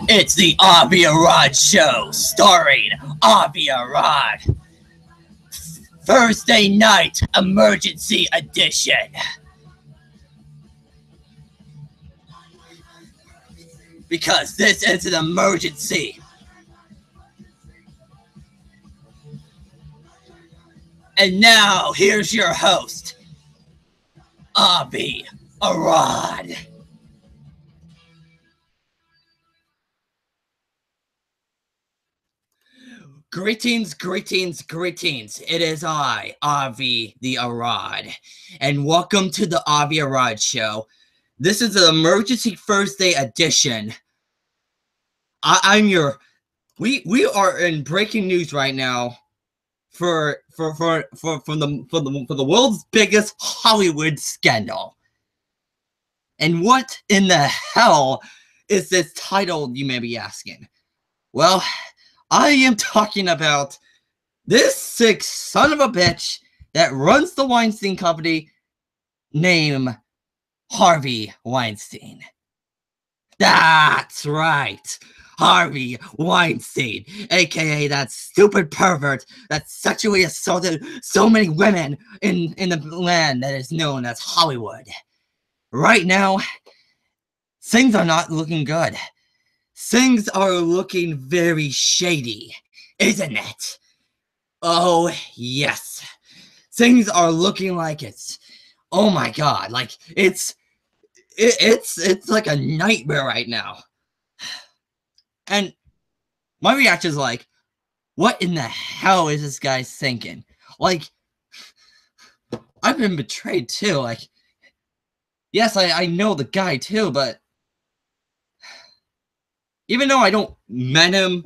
It's the Avi Arad Show, starring Avi Arad. Thursday night emergency edition. Because this is an emergency. And now, here's your host, Avi Arad. Greetings, greetings, greetings. It is I, Avi the Arad, and welcome to the Avi Arad Show. This is an emergency Thursday edition. We are in breaking news right now for the world's biggest Hollywood scandal. And what in the hell is this title, you may be asking? Well, I am talking about this sick son of a bitch that runs the Weinstein Company named Harvey Weinstein. That's right. Harvey Weinstein, aka that stupid pervert that sexually assaulted so many women in the land that is known as Hollywood. Right now, things are not looking good. Things are looking very shady, isn't it? Oh, yes. Things are looking like it's, oh my god, like it's like a nightmare right now. And my reaction is like, what in the hell is this guy thinking? Like, I've been betrayed too. Like, yes, I know the guy too, but even though I don't met him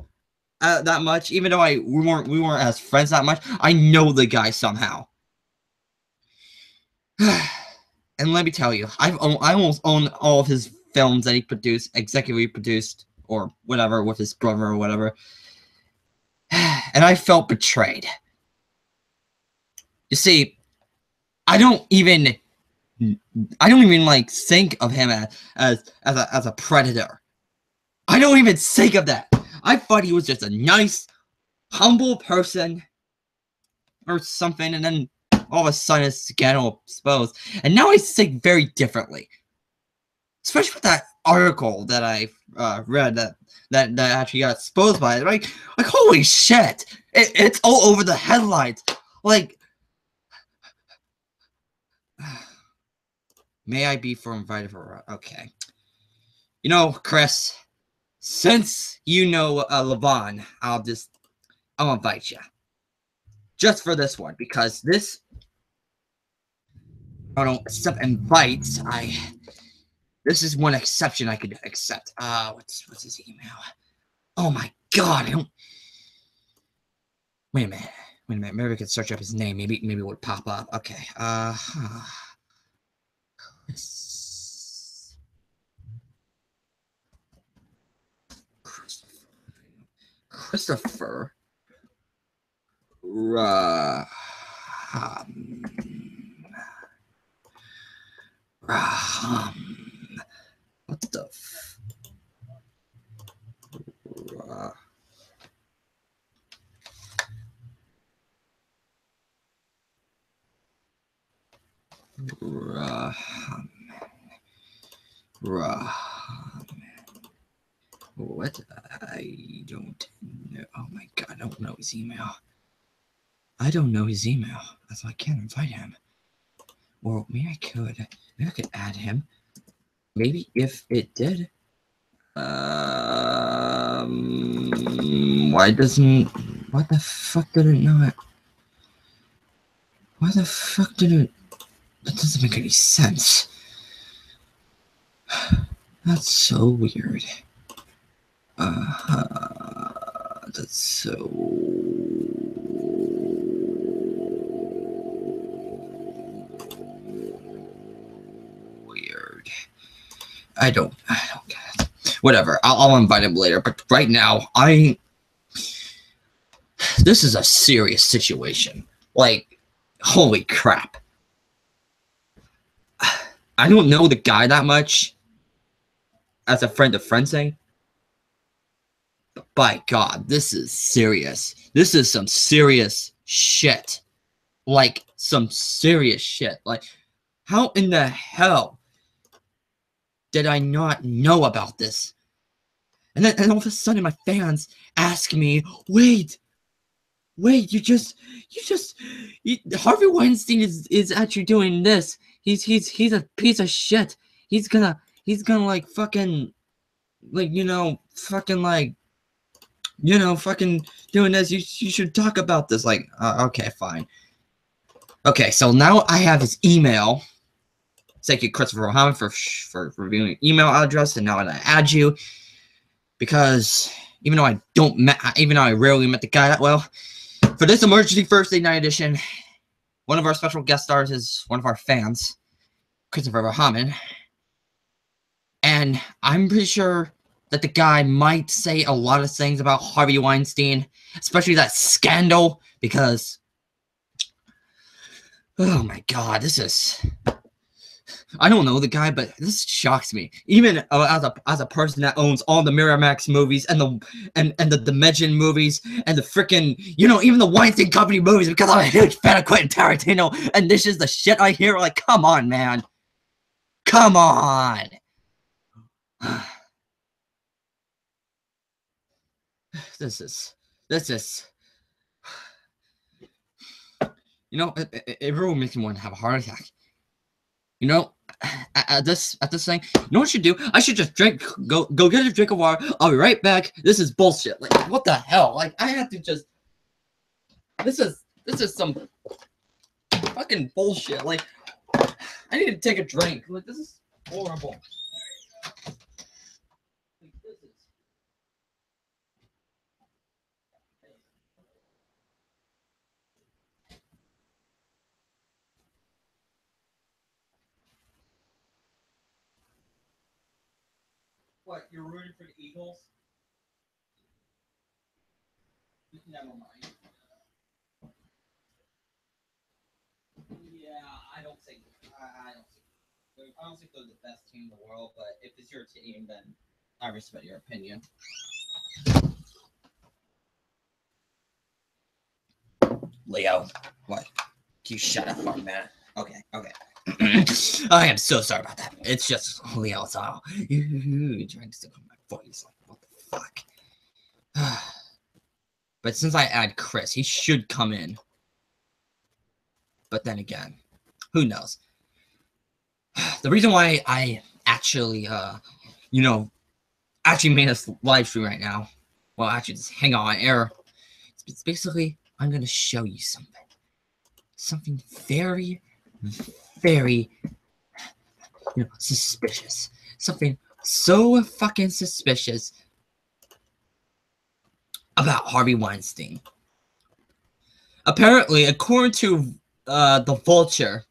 that much, even though we weren't as friends that much, I know the guy somehow. And let me tell you, I almost own all of his films that he produced, executively produced, or whatever, with his brother or whatever. And I felt betrayed. You see, I don't even like think of him as a predator. I don't even think of that. I thought he was just a nice, humble person or something, and then all of a sudden it's scandal exposed. And now I think very differently. Especially with that article that I read that actually got exposed by it. Like holy shit! It's all over the headlines. Like, may I be invited for? Okay. You know, Chris, since you know Levon, I'll invite you. Just for this one, because this I don't accept invites. This is one exception I could accept. What's his email? Oh my god, I don't. Wait a minute. Maybe we could search up his name. Maybe it would pop up. Okay. Christopher. What the what? I don't know. Oh my god, I don't know his email. I don't know his email. That's why I can't invite him. Or maybe I could. Maybe I could add him. Maybe if it did. Why doesn't... What the fuck did it not... Why the fuck did it... That doesn't make any sense. That's so weird. That's so... weird. I don't get it. Whatever, I'll invite him later, but right now, this is a serious situation. Like, holy crap. I don't know the guy that much as a friend of friend thing. By God, this is serious. This is some serious shit. Like, some serious shit. Like, how in the hell did I not know about this? And then all of a sudden my fans ask me, wait, Harvey Weinstein is actually doing this. He's a piece of shit. He's gonna like fucking, like, fucking doing this. You should talk about this. Like, okay, fine. Okay, so now I have his email. Thank you, Christopher O'Hammond, for reviewing your email address, and now I'm gonna add you, because even though I rarely met the guy that well, for this emergency first date night edition, one of our special guest stars is one of our fans, Christopher O'Hammond, and I'm pretty sure that the guy might say a lot of things about Harvey Weinstein, especially that scandal, because, oh my God, this is, I don't know the guy, but this shocks me. Even as a person that owns all the Miramax movies and the Dimension movies and the freaking, even the Weinstein Company movies, because I'm a huge fan of Quentin Tarantino, and this is the shit I hear. Like, come on, man, come on. This is, it really makes me want to have a heart attack. At this thing, you know what I should do? I should just go get a drink of water. I'll be right back. This is bullshit. Like, what the hell? Like, I have to just, this is some fucking bullshit. Like, I need to take a drink. Like, this is horrible. What, you're rooting for the Eagles? Never mind. Yeah, I don't think they're the best team in the world, but if it's your team, then I respect your opinion. Leo, what? Can you shut up for a minute? Okay. I am so sorry about that. It's just Leo. It's all drinks to my voice. Like, what the fuck? But since I add Chris, he should come in. But then again, who knows? The reason why I actually, actually made this live stream right now, well, actually, just hang on air. It's basically, I'm gonna show you something very, very, suspicious. Something so fucking suspicious about Harvey Weinstein. Apparently, according to the Vulture,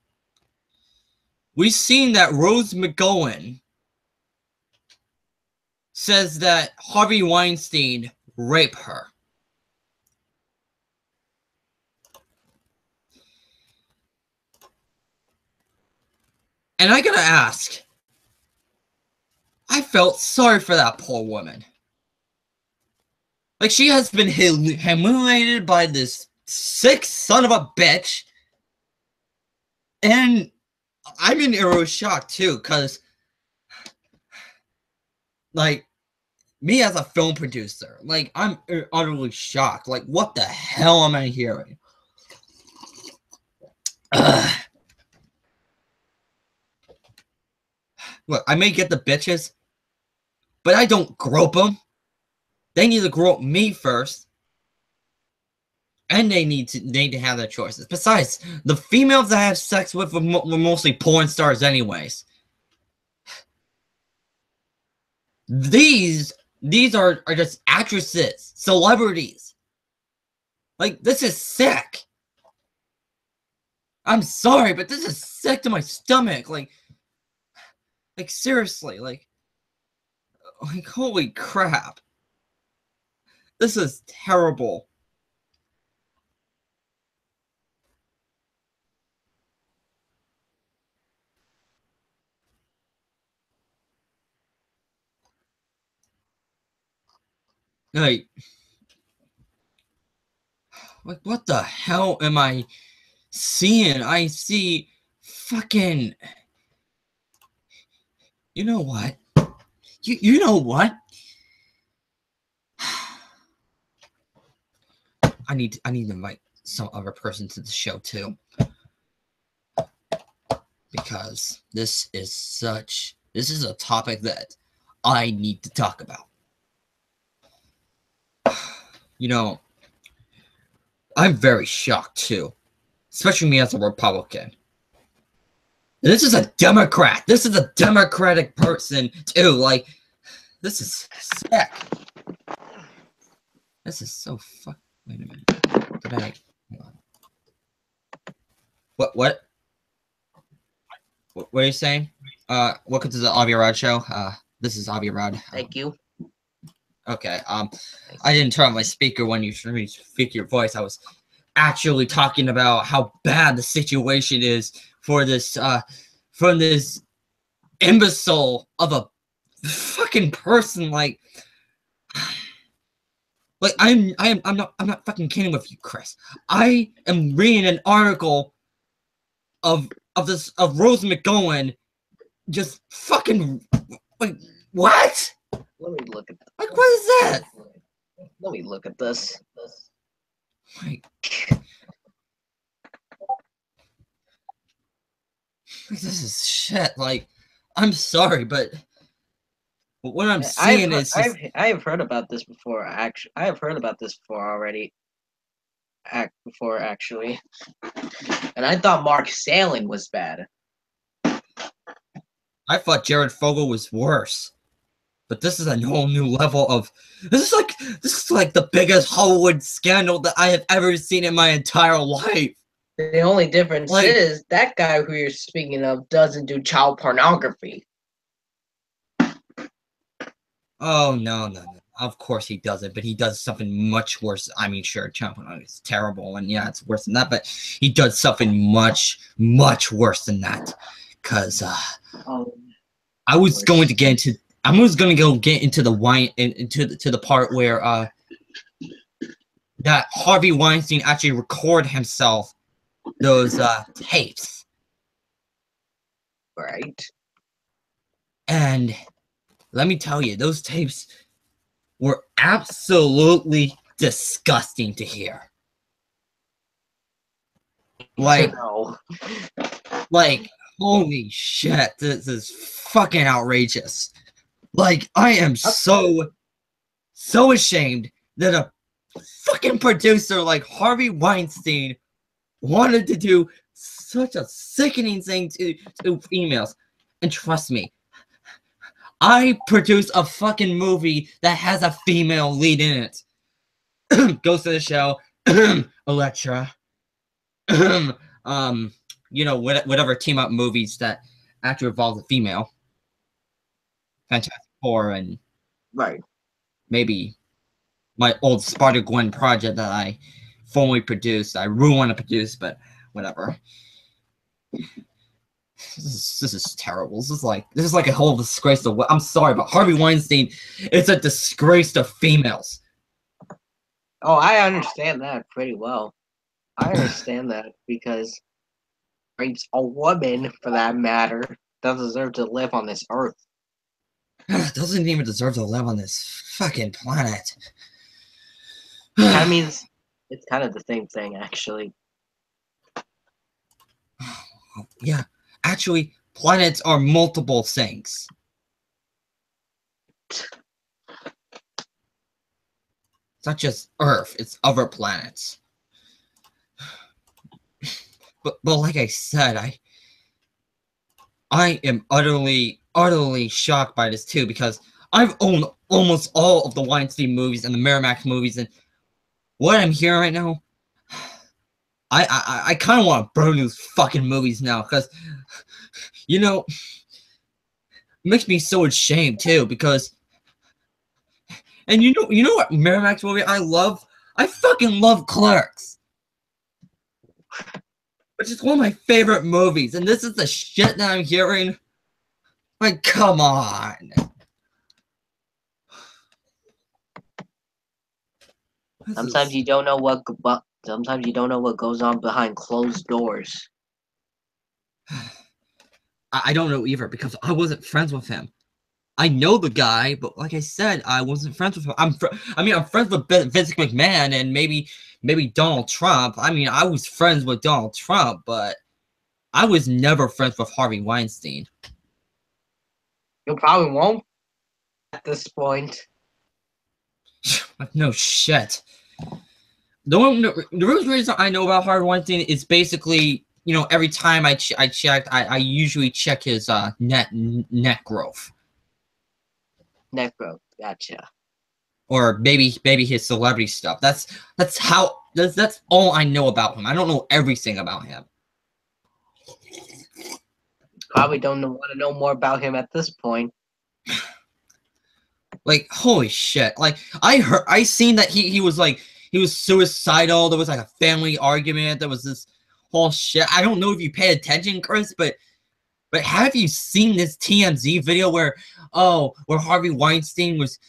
we've seen that Rose McGowan says that Harvey Weinstein raped her. And I gotta ask, I felt sorry for that poor woman. Like, she has been humiliated by this sick son of a bitch. And I'm in arrow shock too, because, like, me as a film producer, like, I'm utterly shocked. Like, what the hell am I hearing? Look, I may get the bitches, but I don't grope them. They need to grope me first. And they need to have their choices. Besides, the females that I have sex with were mostly porn stars anyways. These are just actresses, celebrities. Like, this is sick. I'm sorry, but this is sick to my stomach. Like seriously, like holy crap. This is terrible. Like, what the hell am I seeing? I see fucking... You know what? You know what? I need to invite some other person to the show too. Because this is a topic that I need to talk about. You know, I'm very shocked too. Especially me as a Republican. This is a Democrat. This is a Democratic person too. Like, this is sick. This is so fuck. Wait a minute. Did I? Hold on. What are you saying? Welcome to the Avi Arad show. This is Avi Arad. Thank you. Okay. I didn't turn on my speaker when you speak your voice. I was actually talking about how bad the situation is for this from this imbecile of a fucking person. Like I'm not fucking kidding with you, Chris. I am reading an article of Rose McGowan just fucking like what? Let me look at that. Like, what is that? Let me look at this. Like, this is shit. Like, I'm sorry, but what I'm seeing is just... I have heard about this before. Actually, I have heard about this before already. Actually, and I thought Mark Salin was bad. I thought Jared Fogle was worse. But this is a whole new level of... This is like the biggest Hollywood scandal that I have ever seen in my entire life. The only difference is that guy who you're speaking of doesn't do child pornography. Oh, no. Of course he doesn't, but he does something much worse. I mean, sure, child pornography is terrible, and yeah, it's worse than that, but he does something much, much worse than that. Because I was going to get into... I was gonna get into the the part where that Harvey Weinstein actually recorded himself those tapes. Right. And let me tell you, those tapes were absolutely disgusting to hear. Like, holy shit, this is fucking outrageous. Like, I am so ashamed that a fucking producer like Harvey Weinstein wanted to do such a sickening thing to females. And trust me, I produce a fucking movie that has a female lead in it. Goes to the show, Electra. You know, whatever team up movies that actually involve a female. Fantastic Four and maybe my old Spider-Gwen project that I formerly produced. I really want to produce, but whatever. This is terrible. This is like a whole disgrace to... I'm sorry, but Harvey Weinstein is a disgrace to females. Oh, I understand that pretty well. I understand that because a woman, for that matter, doesn't deserve to live on this earth. Doesn't even deserve to live on this fucking planet. That means it's kind of the same thing, actually. Yeah, actually, planets are multiple things. It's not just Earth, it's other planets. But like I said, I am utterly shocked by this too, because I've owned almost all of the Weinstein movies and the Miramax movies, and what I'm hearing right now, I kind of want to burn those fucking movies now, because, you know, it makes me so ashamed too, because, and you know what Miramax movie I love? I fucking love Clerks, which is one of my favorite movies, and this is the shit that I'm hearing. Like, come on. Sometimes you don't know what. Sometimes you don't know what goes on behind closed doors. I don't know either because I wasn't friends with him. I know the guy, but like I said, I wasn't friends with him. I'm friends with Vince McMahon and maybe Donald Trump. I mean, I was friends with Donald Trump, but I was never friends with Harvey Weinstein. You probably won't at this point. No shit. The reason I know about Harvey Weinstein is basically, every time I checked, I usually check his net growth. Net growth, gotcha. Or maybe his celebrity stuff. That's all I know about him. I don't know everything about him. Probably don't want to know more about him at this point. Like, holy shit! Like, I seen that he was suicidal. There was like a family argument. There was this whole shit. I don't know if you pay attention, Chris, but have you seen this TMZ video where Harvey Weinstein was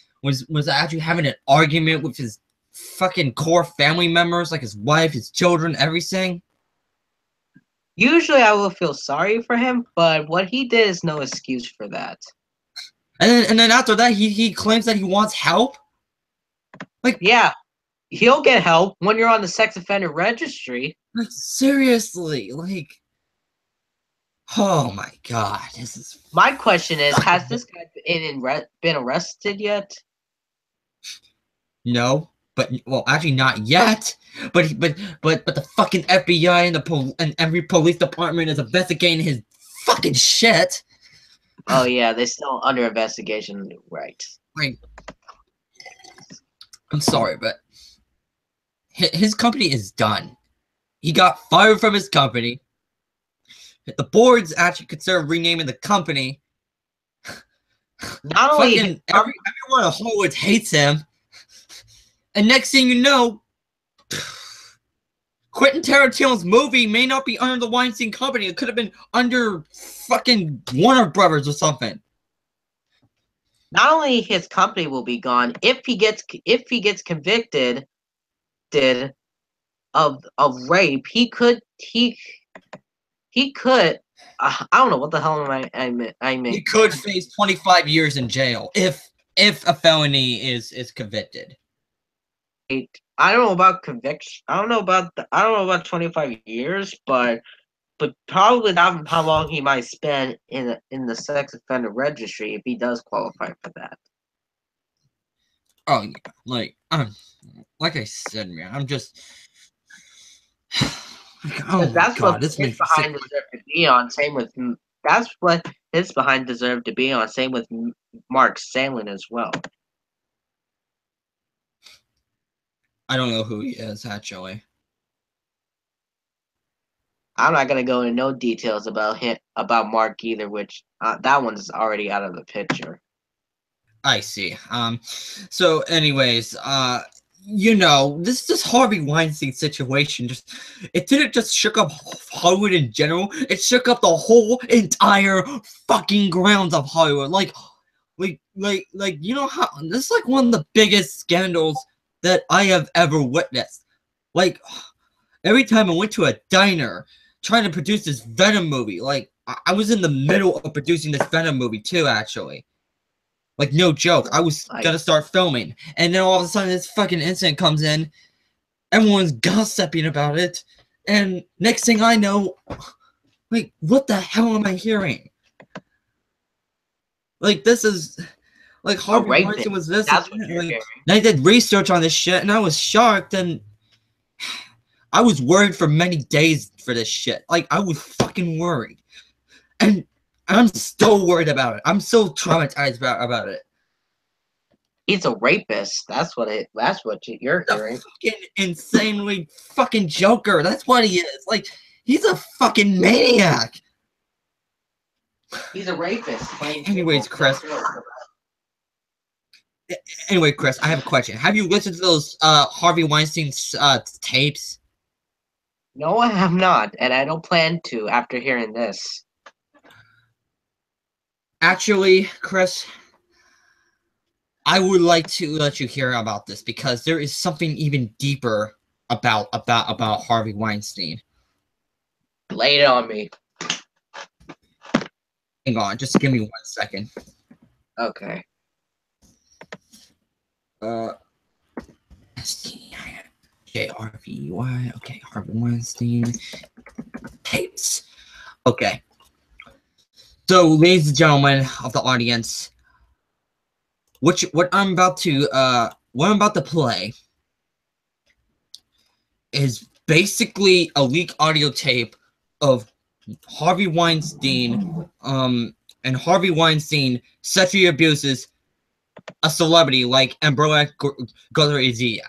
actually having an argument with his fucking core family members, like his wife, his children, everything? Usually I will feel sorry for him, but what he did is no excuse for that. And then after that, he claims that he wants help. Like, yeah, he'll get help when you're on the sex offender registry. Like, seriously, like, oh my god, this is. My question is, has this guy been arrested yet? No, but actually not yet. But the fucking FBI and every police department is investigating his fucking shit. Oh yeah, they're still under investigation, right? Like, I'm sorry, but his company is done. He got fired from his company. The board's actually considered renaming the company. Not only everyone in Hollywood hates him. And next thing you know, Quentin Tarantino's movie may not be under the Weinstein Company. It could have been under fucking Warner Brothers or something. Not only his company will be gone, if he gets convicted of rape, he could I don't know what the hell I mean. He could face 25 years in jail if a felony is convicted. I don't know about conviction. I don't know about 25 years, but probably not how long he might spend in the sex offender registry if he does qualify for that. Oh yeah, like I said, man, I'm just. Oh that's God, what his behind deserve to be on. Same with that's what his behind deserve to be on. Same with Mark Salin as well. I don't know who he is actually. I'm not gonna go into no details about Mark either, which that one's already out of the picture. I see. So, anyways, this Harvey Weinstein situation it didn't just shook up Hollywood in general. It shook up the whole entire fucking grounds of Hollywood. Like you know how this is like one of the biggest scandals that I have ever witnessed. Like, every time I went to a diner trying to produce this Venom movie, like I was in the middle of producing this Venom movie too, actually. Like, no joke. I was gonna start filming. And then all of a sudden this fucking incident comes in. Everyone's gossiping about it. And next thing I know, like, what the hell am I hearing? Like, this is... Like, Harvey Weinstein was this. That's what you're hearing. And I did research on this shit, and I was shocked, and... I was worried for many days for this shit. Like, I was fucking worried. And I'm still worried about it. I'm so traumatized about it. He's a rapist. That's what you're hearing. Fucking insanely fucking Joker. That's what he is. Like, he's a fucking maniac. He's a rapist. Anyways, Chris. Anyway, Chris, I have a question. Have you listened to those Harvey Weinstein tapes? No, I have not, and I don't plan to after hearing this. Actually, Chris, I would like to let you hear about this because there is something even deeper about Harvey Weinstein. Lay it on me. Hang on, just give me 1 second. Okay. J-R-V-Y. Okay, Harvey Weinstein. Tapes. Okay. So, ladies and gentlemen of the audience, what I'm about to play is basically a leaked audio tape of Harvey Weinstein, and Harvey Weinstein sexually abuses a celebrity like Umbrella Galerizia.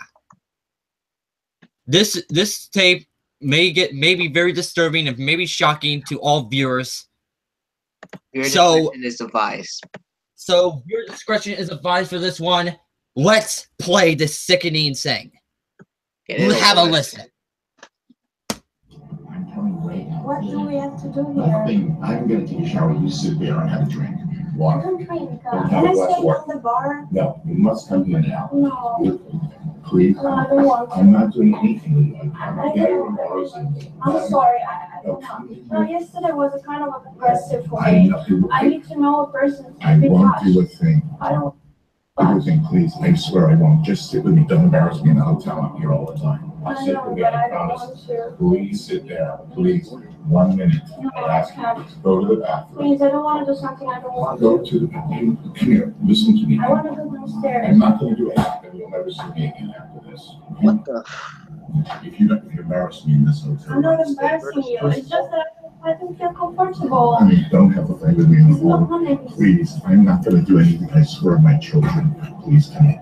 This tape may be very disturbing and maybe shocking to all viewers. Your discretion is advised. So your discretion is advised for this one. Let's play this sickening thing. Have a listen. What do we have to do here? Nothing. I'm going to take a shower. You sit there and have a drink. Water. I don't drink. Have Can a I glass stay of water. on the bar? No, you must come here now. No. Please. No, I don't want to. I'm not doing anything with you. I'm getting embarrassing. I'm sorry. I don't know. No, yesterday was a kind of aggressive for I me. know. I need to know a person. I won't do a thing. I don't. Everything, please. I swear I won't. Just sit with me. Don't embarrass me in the hotel. I'm here all the time. I'll I sit know, with you. but I I don't promise. want to. Please sit there. Please. 1 minute. No, I I ask you. can't. Go to the bathroom. Please, I don't want to do something I don't want Go to. to the bathroom. Come here. Listen to me. I want to go downstairs. I'm not going to do anything. You'll never see me again after this. What the? If you embarrass me in this hotel. I'm not embarrassing you. It's just that I don't feel comfortable. I mean, don't have a fight with me in the It's not floor. funny. Please, I'm not going to do anything. I swear on my children. Please come in.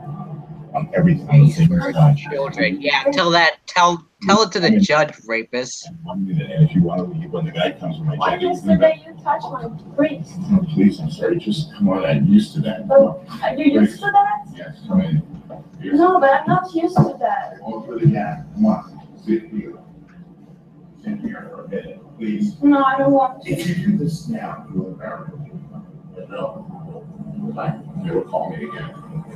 On everything. On the same side. Children. Yeah, tell it to the judge, rapist. 1 minute. And if you want to leave when the guy comes with my Why jacket, you can yesterday you touched my wrist? No, please, I'm sorry. Just come on. I'm used to that. But are you used to that? Yes, come in. Here's No, but I'm not used to that. over the gap. Come on. Sit here. Sit here for a minute, please. No, I don't want If to. you do this now, you'll embarrass me. No. Never call me again.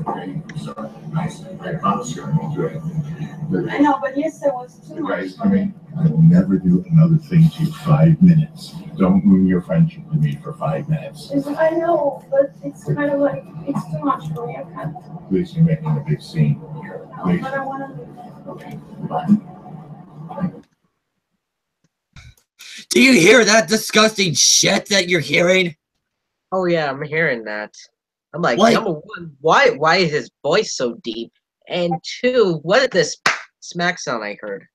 Okay? Sorry. I promise you I won't do anything. I know, but yesterday was too The much. guy's coming. I will never do another thing to you. 5 minutes. Don't ruin your friendship with me for 5 minutes. I know, but it's kind of like, it's too much for me. I can't. Please, you're making a big scene here. No, Please. but I want to. Okay. Bye. Do you hear that disgusting shit that you're hearing? Oh yeah, I'm hearing that. I'm like, What? number one, why is his voice so deep? And two, what is this smack sound I heard?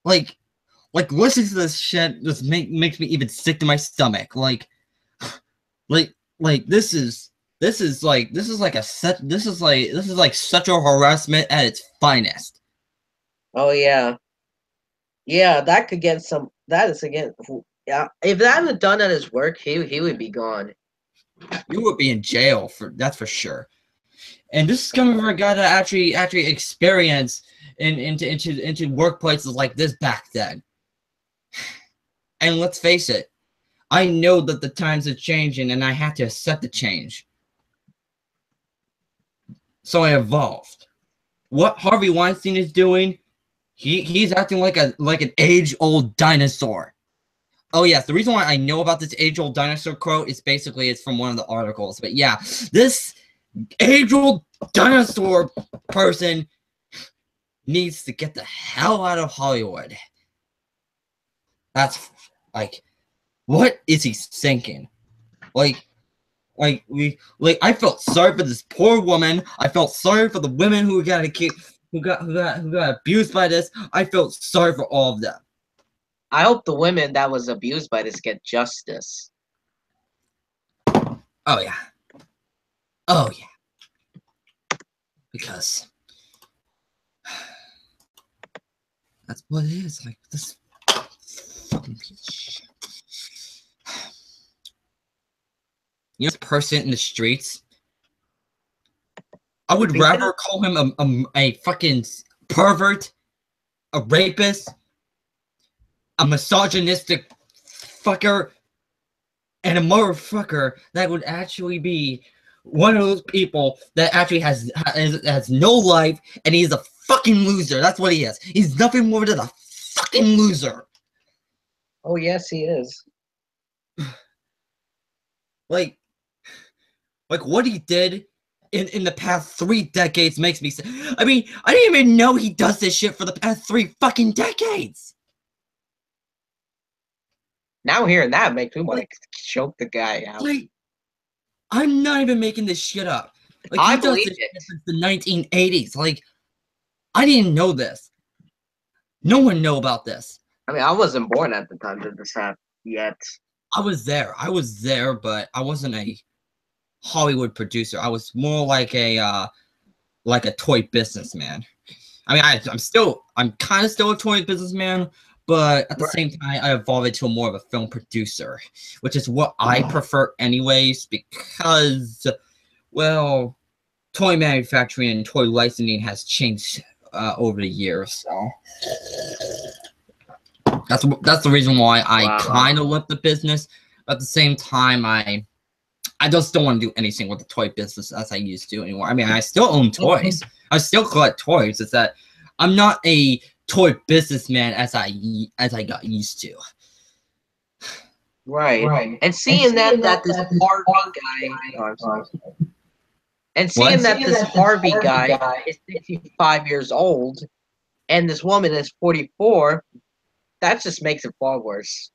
Like listen to this shit. This makes me even sick to my stomach. Like this is like sexual harassment at its finest. Oh yeah, yeah, that could get some. That is again. Yeah, if that was done at his work, he would be gone. You would be in jail that's for sure. And this is coming from a guy that actually experienced into workplaces like this back then. And let's face it, I know that the times are changing, and I have to accept the change. So I evolved. What Harvey Weinstein is doing, he's acting like an age-old dinosaur. Oh yes, the reason why I know about this age-old dinosaur quote is basically it's from one of the articles. But yeah, this age-old dinosaur person needs to get the hell out of Hollywood. That's like, what is he thinking? I felt sorry for this poor woman. I felt sorry for the women who got abused by this. I felt sorry for all of them. I hope the women that was abused by this get justice. Oh yeah. Oh yeah. Because that's what it is. Like this fucking piece of shit. You know, this person in the streets, I would rather call him a fucking pervert, a rapist, a misogynistic fucker, and a motherfucker that would actually be one of those people that actually has no life, and he's a fucking loser. That's what he is. He's nothing more than a fucking loser. Oh yes, he is. Like what he did in the past 3 decades makes me say. I mean, I didn't even know he does this shit for the past 3 fucking decades. Now hearing that makes me want to choke the guy out. Like, I'm not even making this shit up. Like, I he does believe this it. shit since the 1980s. Like, I didn't know this. No one knew about this. I mean, I wasn't born at the time that this happened yet. I was there, but I wasn't a Hollywood producer. I was more like a toy businessman. I mean, I'm kind of still a toy businessman, but at the same time, I evolved into more of a film producer, which is what I prefer anyways, because, well, toy manufacturing and toy licensing has changed over the years, so that's the reason why I kind of left the business. At the same time, I just don't want to do anything with the toy business as I used to anymore. I mean, I still own toys. I still collect toys. It's that I'm not a toy businessman as I got used to. Right. And seeing that this Harvey guy is 65 years old and this woman is 44, that just makes it far worse.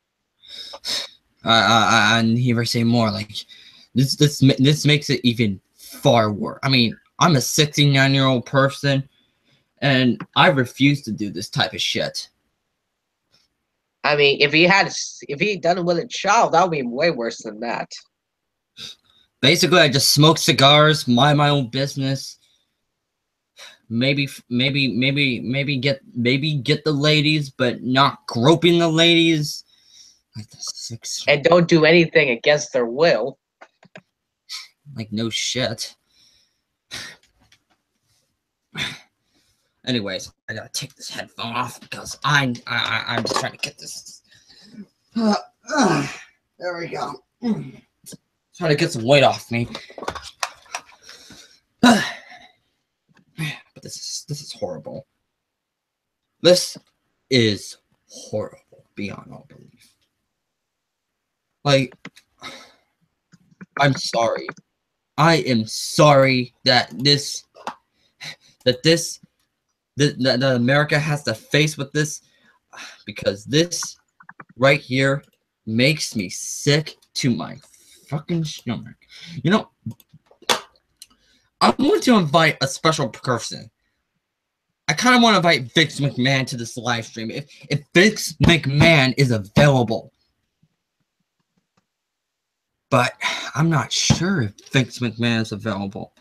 I never say more. Like this makes it even far worse. I mean, I'm a 69-year-old person, and I refuse to do this type of shit. I mean, if he done it with a child, that would be way worse than that. Basically, I just smoke cigars, mind my own business. Maybe get the ladies, but not groping the ladies. Like and don't do anything against their will. Like, no shit. Anyways, I gotta take this headphone off because I'm just trying to get this. There we go. Trying to get some weight off me. But this is horrible. This is horrible beyond all belief. Like, I'm sorry. I am sorry that that America has to face with this, because this right here makes me sick to my fucking stomach. You know, I'm going to invite a special person. I kind of want to invite Vince McMahon to this live stream. If Vince McMahon is available. But I'm not sure if Vince McMahon is available.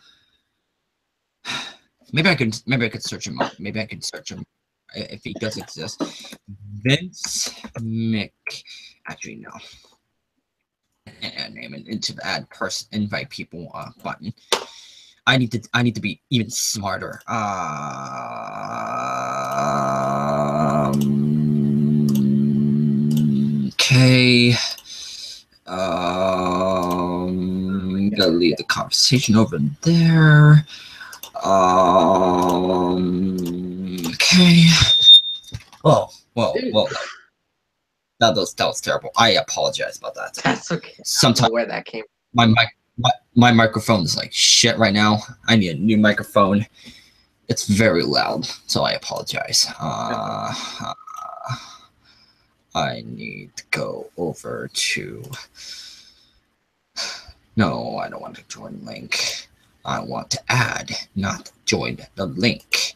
Maybe I could search him up. Maybe I can search him if he does exist. Vince Mc. Actually, no. And name it into the add person invite people button. I need to be even smarter. Okay. Gotta leave the conversation over there. Okay. Oh, well. That was terrible. I apologize about that. That's okay. Sometimes I don't know where that came from. My microphone is like shit right now. I need a new microphone. It's very loud, so I apologize. I need to go over to. No, I don't want to join link. I want to add, not join the link.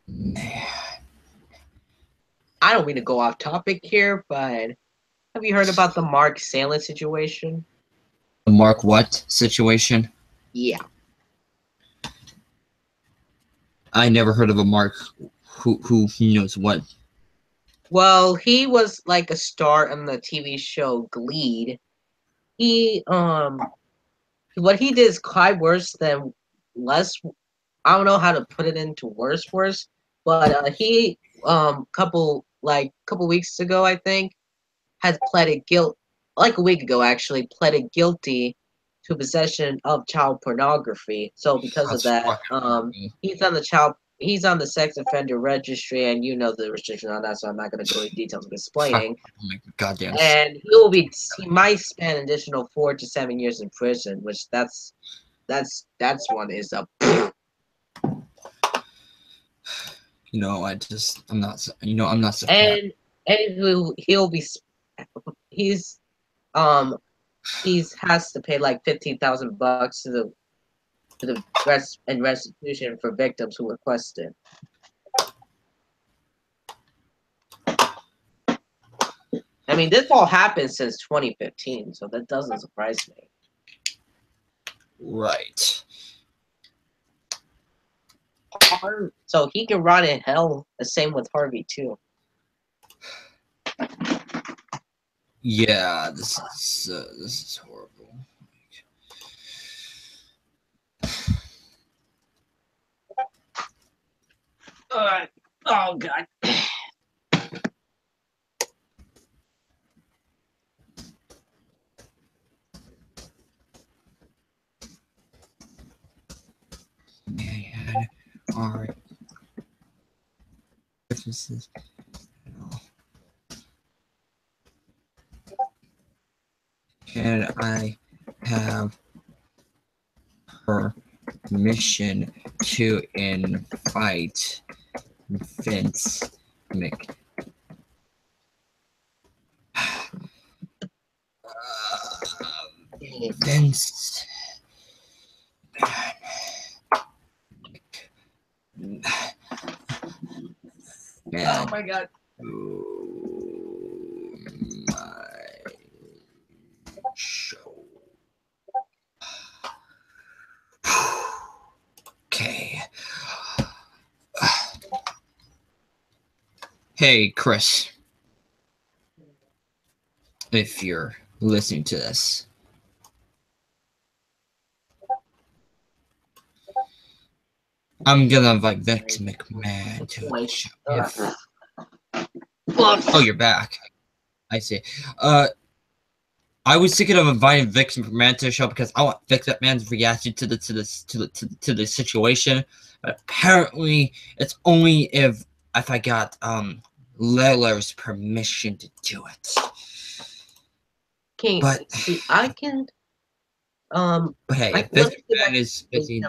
Man. I don't mean to go off topic here, but have you heard about the Mark Salin situation? The Mark what situation? Yeah. I never heard of a Mark who knows what. Well, he was like a star in the TV show Glee. He what he did is quite worse than less. I don't know how to put it into worse, but he couple weeks ago, I think, had pleaded guilt like a week ago. Actually, pleaded guilty to possession of child pornography. So because of That's that, fucking he's on the sex offender registry, and you know the restriction on that. So I'm not going to go into details of explaining. goddamn. And he might spend an additional 4 to 7 years in prison, which that's one is a. I'm not. I'm not surprised. And he'll be he's has to pay like $15,000 to the restitution for victims who request it. I mean, this all happened since 2015, so that doesn't surprise me. Right. So he can rot in hell. The same with Harvey too. Yeah, this is horrible. All right. Oh God. Man, all right. Differences. Can I have permission to invite Vince Mc? Vince. Man. Oh my God. My show. Okay. Hey, Chris. If you're listening to this. I'm gonna invite Vince McMahon to the show. Oh, you're back. I see. I was thinking of inviting Vince McMahon to the show because I want Vince McMahon's reaction to the situation. But apparently, it's only if I got Lailer's permission to do it. But see, I can. But hey, if Vince McMahon is busy,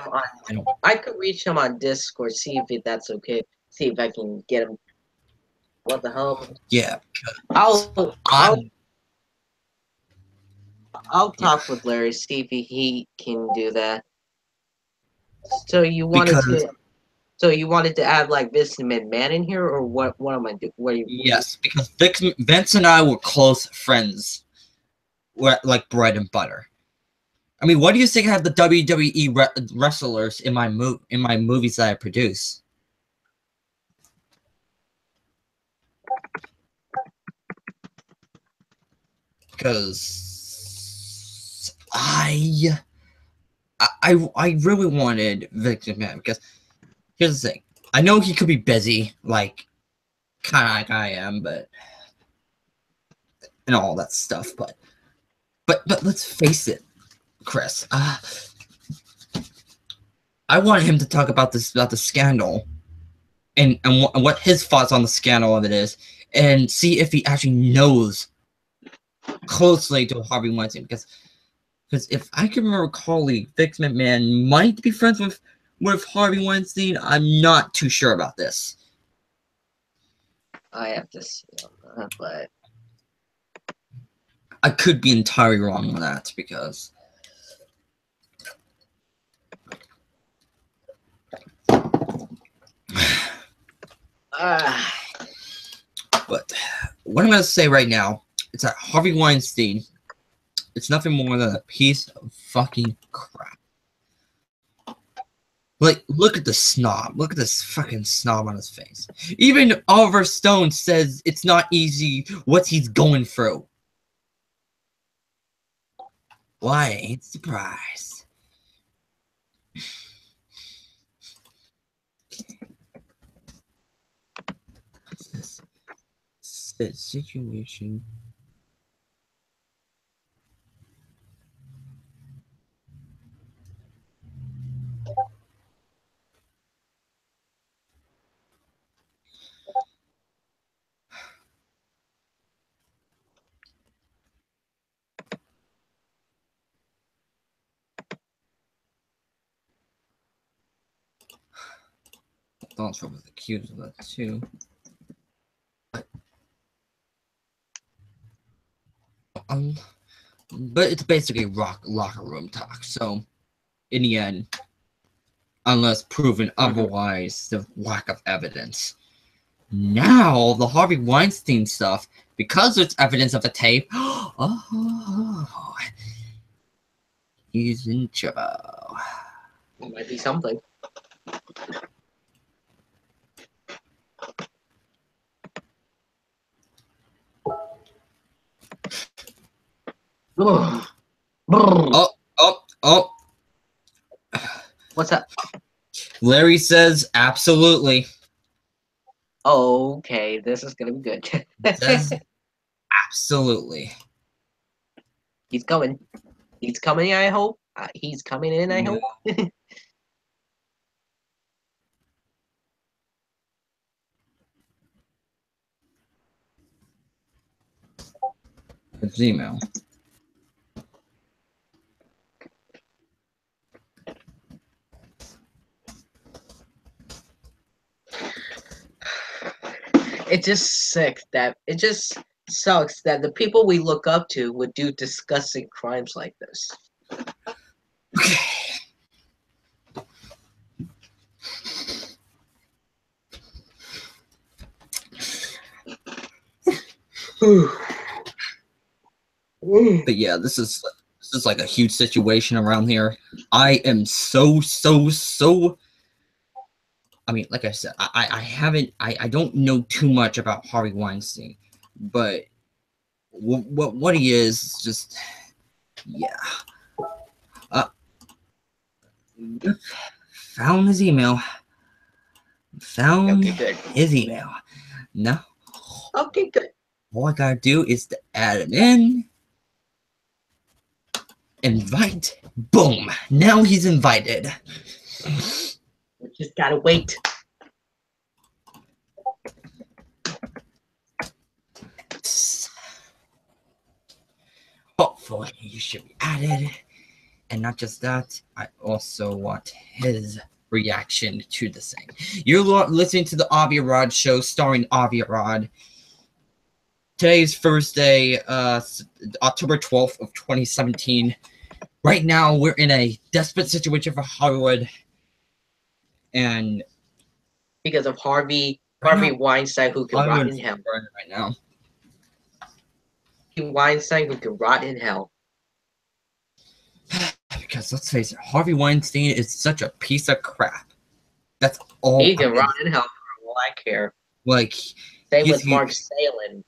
I could reach him on Discord, see if that's okay. See if I can get him. What the hell? Yeah. I'll talk with Larry, see if he can do that. So you wanted to add like Vince McMahon in here, or what? What am I doing? Yes, because Vince and I were close friends. We're like bread and butter. I mean, what do you think I have the WWE wrestlers in my movies that I produce? Because I really wanted Vince McMahon, because here's the thing. I know he could be busy, like kind of like I am, but and all that stuff, but let's face it, Chris. I want him to talk about the scandal, and what his thoughts on the scandal of it is, and see if he actually knows closely to Harvey Weinstein, because if I can recall, Vince McMahon might be friends with Harvey Weinstein. I'm not too sure about this. I have to see on that, but I could be entirely wrong on that, because but what I'm going to say right now is that Harvey Weinstein, it's nothing more than a piece of fucking crap. Like, look at the snob. Look at this fucking snob on his face. Even Oliver Stone says it's not easy what he's going through. Why? I ain't surprised. This situation Donald Trump was accused of that too. But it's basically locker room talk. So, in the end, unless proven otherwise, the lack of evidence. Now, the Harvey Weinstein stuff, because there's evidence of the tape, oh, he's in trouble. It might be something. Oh. What's that? Larry says absolutely. Okay, this is gonna be good. Says absolutely. He's coming. He's coming, I hope. He's coming in, I hope. It's email. It's just sick that it just sucks that the people we look up to would do disgusting crimes like this. But yeah, this is like a huge situation around here. I am so I mean, like I said, I don't know too much about Harvey Weinstein, but what he is just, yeah. Found his email. Found his email. No. Okay, good. All I gotta do is to add him in. Invite. Boom. Now he's invited. We just gotta wait. Hopefully you should be added. And not just that, I also want his reaction to the same. You're listening to the Avi Arad show starring Avi Arad. Today's Thursday, October 12th of 2017. Right now, we're in a desperate situation for Hollywood. And because of Harvey Weinstein, who can rot in hell. Right now. Weinstein, who can rot in hell. Because let's face it, Harvey Weinstein is such a piece of crap. That's all. He can rot in hell for all I care. Like, same with Mark Salin.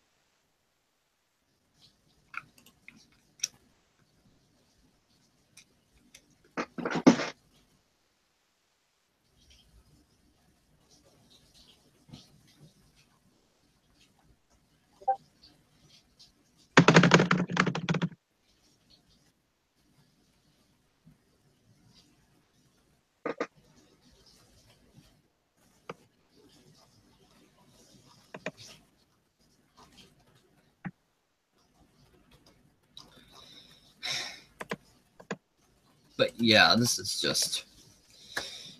But yeah, this is just,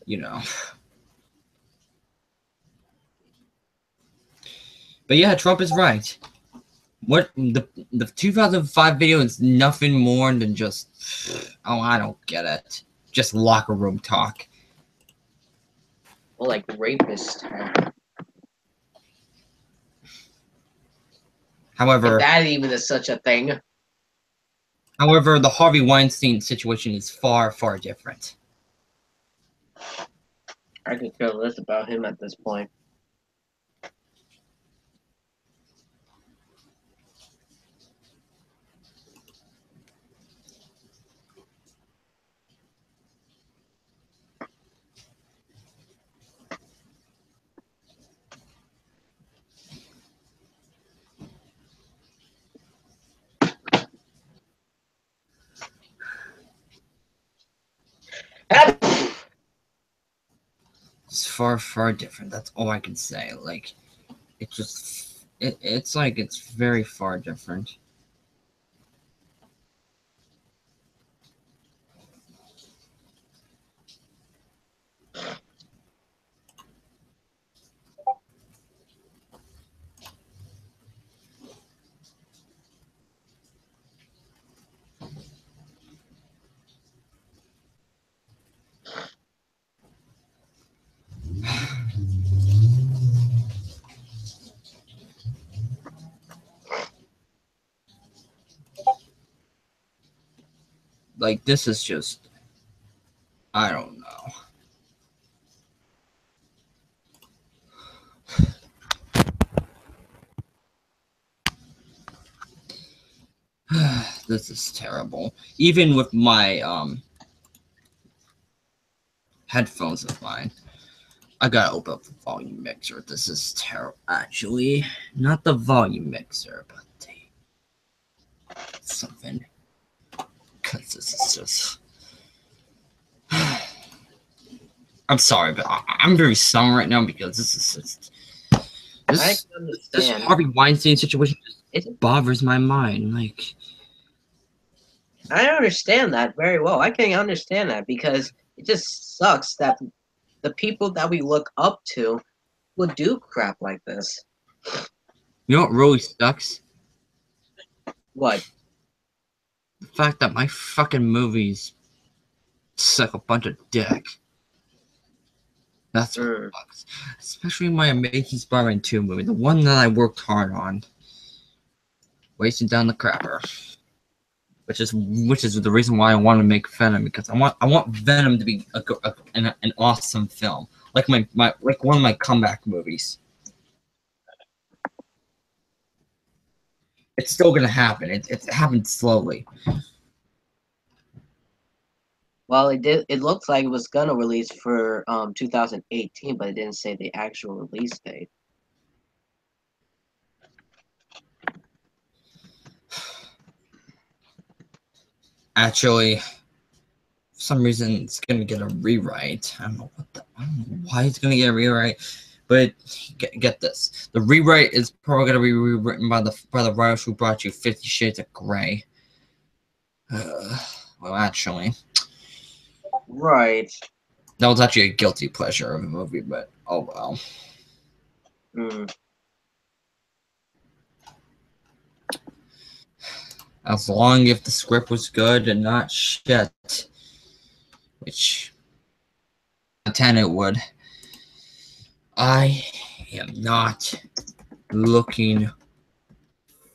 you know. But yeah, Trump is right. What the 2005 video is nothing more than just, oh, I don't get it. Just locker room talk. Well, like rapist talk. However, if that even is such a thing. However, the Harvey Weinstein situation is far different. I could care less about him at this point. It's far different. That's all I can say. Like, it just, it's like it's very far different. Like, this is just, I don't know. This is terrible. Even with my headphones of mine, I gotta open up the volume mixer. This is terrible. Actually, not the volume mixer, but something. Because this is just. I'm sorry, but I'm very sorry right now because this is just. This Harvey Weinstein situation just bothers my mind. Like, I understand that very well. I can understand that because it just sucks that the people that we look up to would do crap like this. you know what really sucks? What? The fact that my fucking movies suck a bunch of dick. That's what sucks. Especially my Amazing Spider-Man 2 movie, the one that I worked hard on. Wasting down the crapper. Which is the reason why I want to make Venom, because I want Venom to be an awesome film, like one of my comeback movies. It's still gonna happen. It happened slowly. Well, it did. It looks like it was gonna release for 2018, but it didn't say the actual release date. Actually, for some reason it's gonna get a rewrite. I don't know why it's gonna get a rewrite, but get this: the rewrite is probably gonna be rewritten by the writers who brought you 50 Shades of Grey. Well, actually, right. That was actually a guilty pleasure of a movie, but oh well. As long as the script was good and not shit, which a tenant would. I am not looking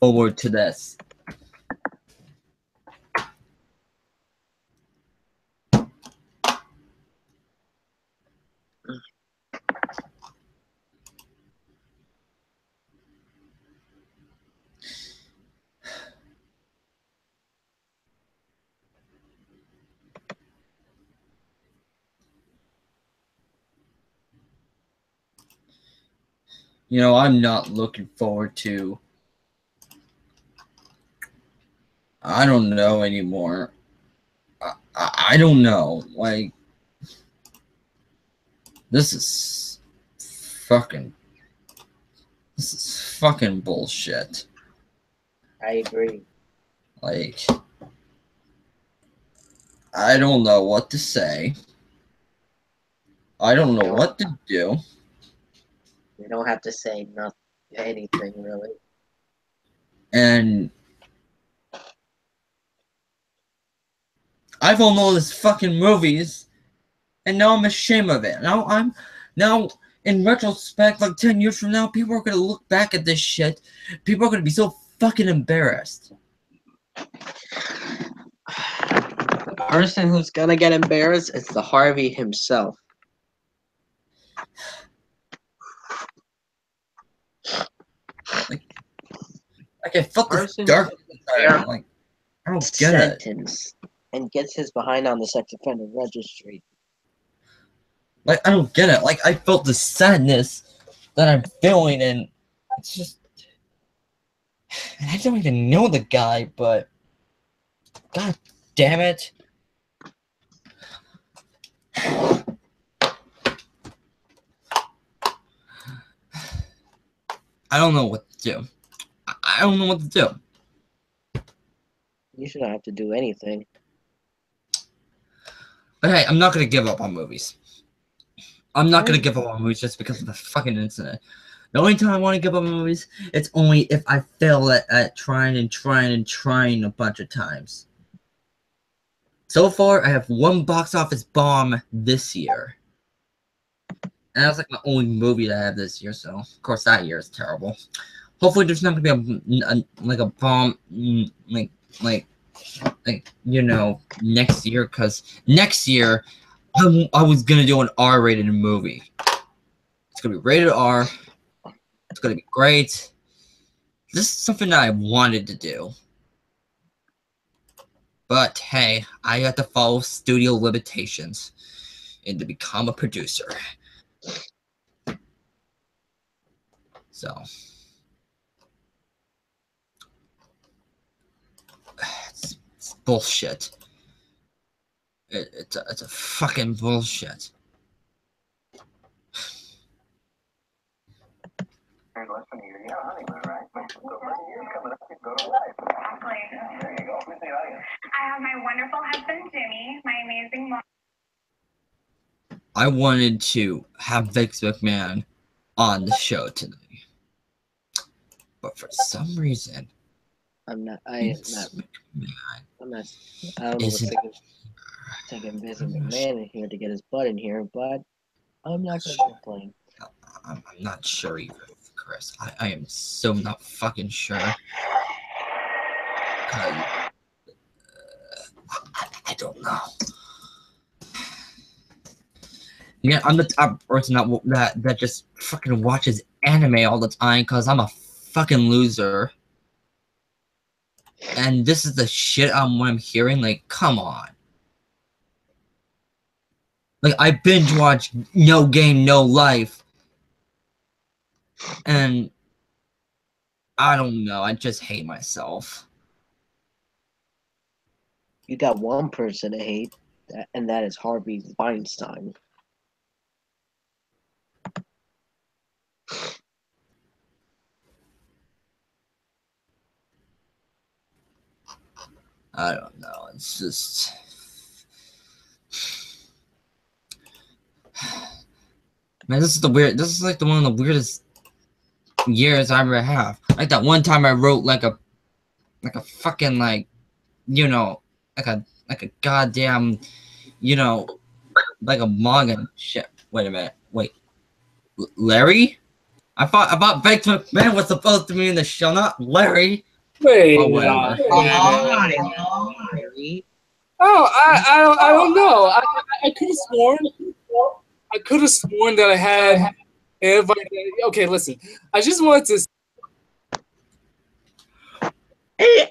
forward to this. You know, I'm not looking forward to. I don't know anymore. I don't know. Like, this is fucking bullshit. I agree. Like, I don't know what to say. I don't know what to do. You don't have to say anything really. And I've all known this fucking movies, and now I'm ashamed of it. Now in retrospect, like 10 years from now, people are gonna look back at this shit. People are gonna be so fucking embarrassed. The person who's gonna get embarrassed is the Harvey himself. Like I felt this dark. Like, I don't get it. And gets his behind on the sex offender registry. Like, I don't get it. Like, I felt the sadness that I'm feeling, and it's just. And I don't even know the guy, but. God damn it. I don't know what to do. I don't know what to do. You shouldn't have to do anything. But hey, I'm not going to give up on movies. I'm not going to give up on movies just because of the fucking incident. The only time I want to give up on movies, it's only if I fail at trying a bunch of times. So far, I have one box office bomb this year. And that's like the only movie that I have this year, so of course that year is terrible. Hopefully there's not gonna be a bomb like like, you know, next year, because next year I was gonna do an R-rated movie. It's gonna be rated R. It's gonna be great. This is something that I wanted to do. But hey, I have to follow studio limitations and to become a producer. So it's bullshit. It's a fucking bullshit. I have my wonderful husband, Jimmy, my amazing mom. I wanted to have Vince McMahon on the show tonight, but for some reason, I am not. Vince McMahon I don't know what's taking Vince McMahon in here to get his butt in here, but I'm not going to complain. I'm not sure either, Chris. I am so not fucking sure. I don't know. Yeah, I'm the type of person that just fucking watches anime all the time because I'm a fucking loser. And this is the shit what I'm hearing. Like, come on. Like, I binge watch No Game, No Life. And I don't know. I just hate myself. You got one person to hate, and that is Harvey Weinstein. I don't know. It's just... Man, this is like one of the weirdest years I ever have. Like that one time I wrote like a fucking like, you know, like a goddamn, you know, like a manga shit. Wait a minute. Wait. Larry? I thought Vince McMahon was supposed to be in the show, not Larry. Wait, Oh, whatever. I don't know. I could have sworn. I could have sworn that I had invited. Okay, listen. I just wanted to.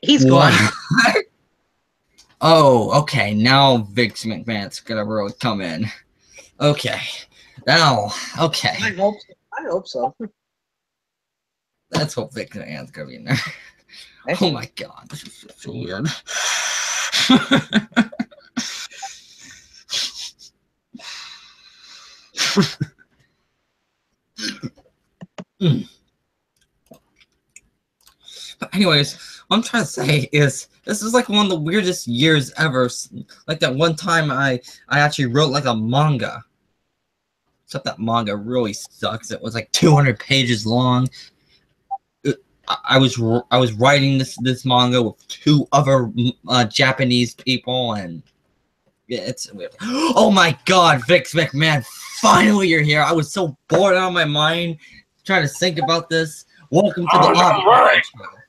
He's gone. Oh, okay. Now Vince McMahon's gonna really come in. Okay. Now, okay. I hope so. Let's hope Vince McMahon's gonna be in there. Oh my god, this is so weird. But anyways, what I'm trying to say is this is like one of the weirdest years ever. Like that one time I actually wrote like a manga. Except that manga really sucks. It was like 200 pages long. I was writing this manga with two other Japanese people, and yeah, it's weird. Oh my god, Vince McMahon! Finally, you're here. I was so bored out of my mind trying to think about this. Welcome to the Don't worry.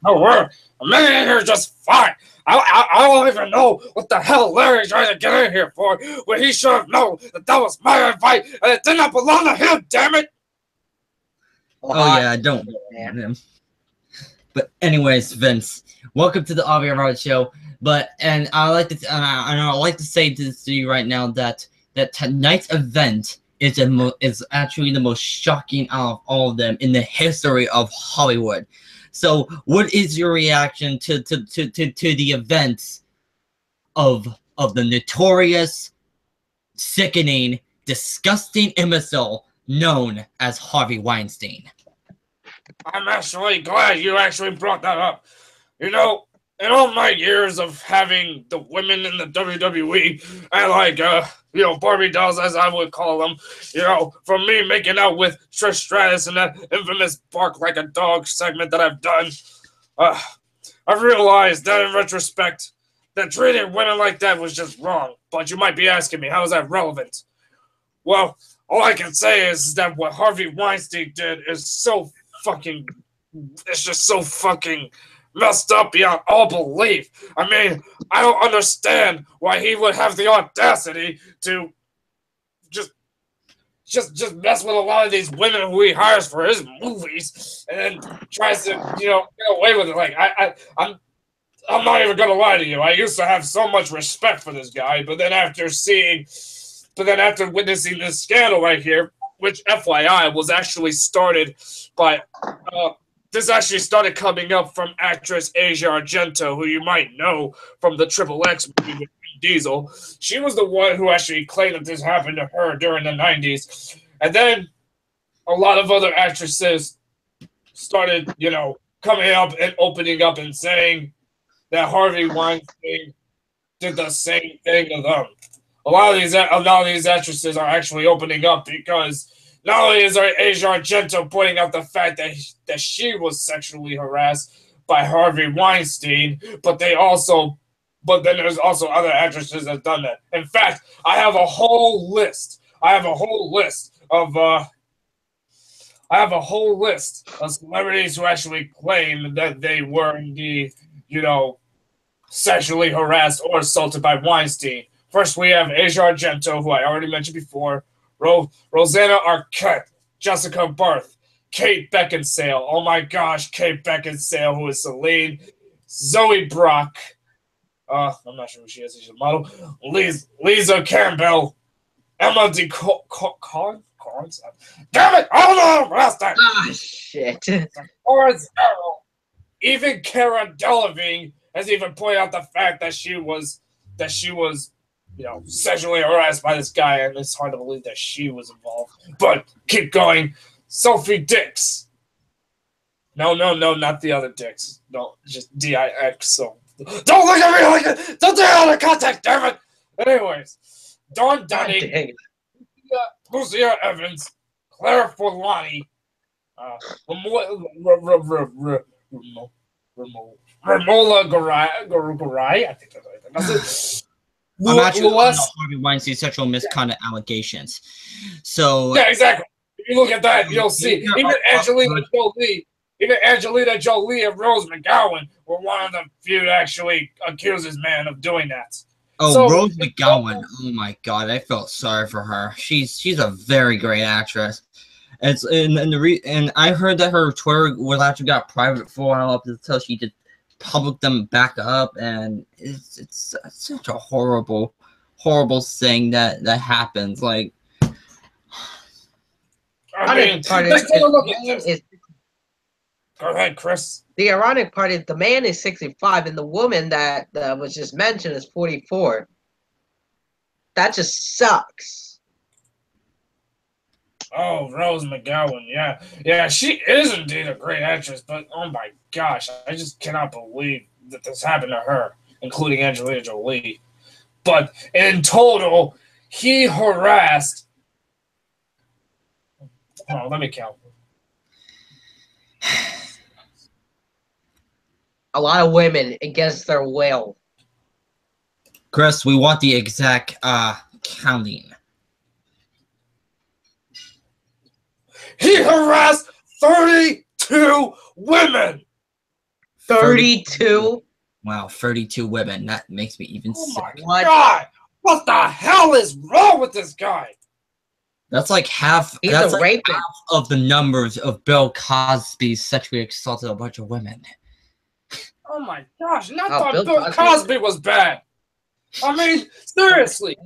Don't worry. A minute in here is just fine. I don't even know what the hell Larry's trying to get in here for, when he should have known that was my invite and it did not belong to him, damn it! Oh yeah, don't ban him. But anyways, Vince, welcome to the Avi Arad show. And I like to say this to you right now that tonight's event is actually the most shocking out of all of them in the history of Hollywood. So, what is your reaction to the events of the notorious, sickening, disgusting imbecile known as Harvey Weinstein? I'm actually glad you actually brought that up. You know, in all my years of having the women in the WWE and like, you know, Barbie dolls, as I would call them, you know, from me making out with Trish Stratus and that infamous bark like a dog segment that I've done, I've realized that in retrospect, that treating women like that was just wrong. But you might be asking me, how is that relevant? Well, all I can say is that what Harvey Weinstein did is so fucking, it's just so fucking messed up beyond all belief. I mean, I don't understand why he would have the audacity to just mess with a lot of these women who he hires for his movies, and then tries to, get away with it. Like, I'm not even gonna lie to you. I used to have so much respect for this guy, but then after witnessing this scandal right here, which FYI was actually started by, this actually started coming up from actress Asia Argento, who you might know from the Triple X movie with Vin Diesel. She was the one who actually claimed that this happened to her during the 90s. And then a lot of other actresses started, coming up and opening up and saying that Harvey Weinstein did the same thing to them. A lot of these actresses are actually opening up because not only is Asia Argento pointing out the fact that she was sexually harassed by Harvey Weinstein, but then there's also other actresses that have done that. In fact, I have a whole list of celebrities who actually claim that they were indeed, sexually harassed or assaulted by Weinstein. First, we have Asia Argento, who I already mentioned before, Rosanna Arquette, Jessica Barth, Kate Beckinsale. Oh my gosh, Kate Beckinsale, who is Celine, Zoe Brock. I'm not sure who she is. She's a model. Lisa Campbell, Emma DeCon. Damn it! Hold on, last time. Ah, shit. Even Cara Delevingne has even pointed out the fact that she was, sexually harassed by this guy, and it's hard to believe that she was involved. But keep going. Sophie Dix. No, not the other Dix. No, just D-I-X. So don't look at me like it. Don't take it out of context, damn it. Anyways, Dawn Dunning, Lucia Evans, Claire Forlani, Romola Garai, I think that's it. I'm actually on Harvey Weinstein's sexual misconduct allegations. So yeah, exactly. If you look at that, you'll see even Angelina Jolie and Rose McGowan were one of the few that actually accused this man of doing that. Oh, so, Rose McGowan. Oh my God, I felt sorry for her. She's a very great actress. And I heard that her Twitter was actually got private for a while up until she did public them back up, and it's such a horrible thing that happens. Like, I mean, go ahead, Chris. The ironic part is the man is 65 and the woman that was just mentioned is 44. That just sucks. Oh, Rose McGowan, yeah, she is indeed a great actress, but oh my gosh, I just cannot believe that this happened to her, including Angelina Jolie. But in total, he harassed. Oh, let me count. A lot of women against their will. Chris, we want the exact counting. He harassed 32 women. 32? Wow, 32 women. That makes me even sick. My God! What the hell is wrong with this guy? That's like half. He's that's a like rapist. Half of the numbers of Bill Cosby sexually assaulted a bunch of women. Oh my gosh! And I thought Bill Cosby was bad. I mean, seriously.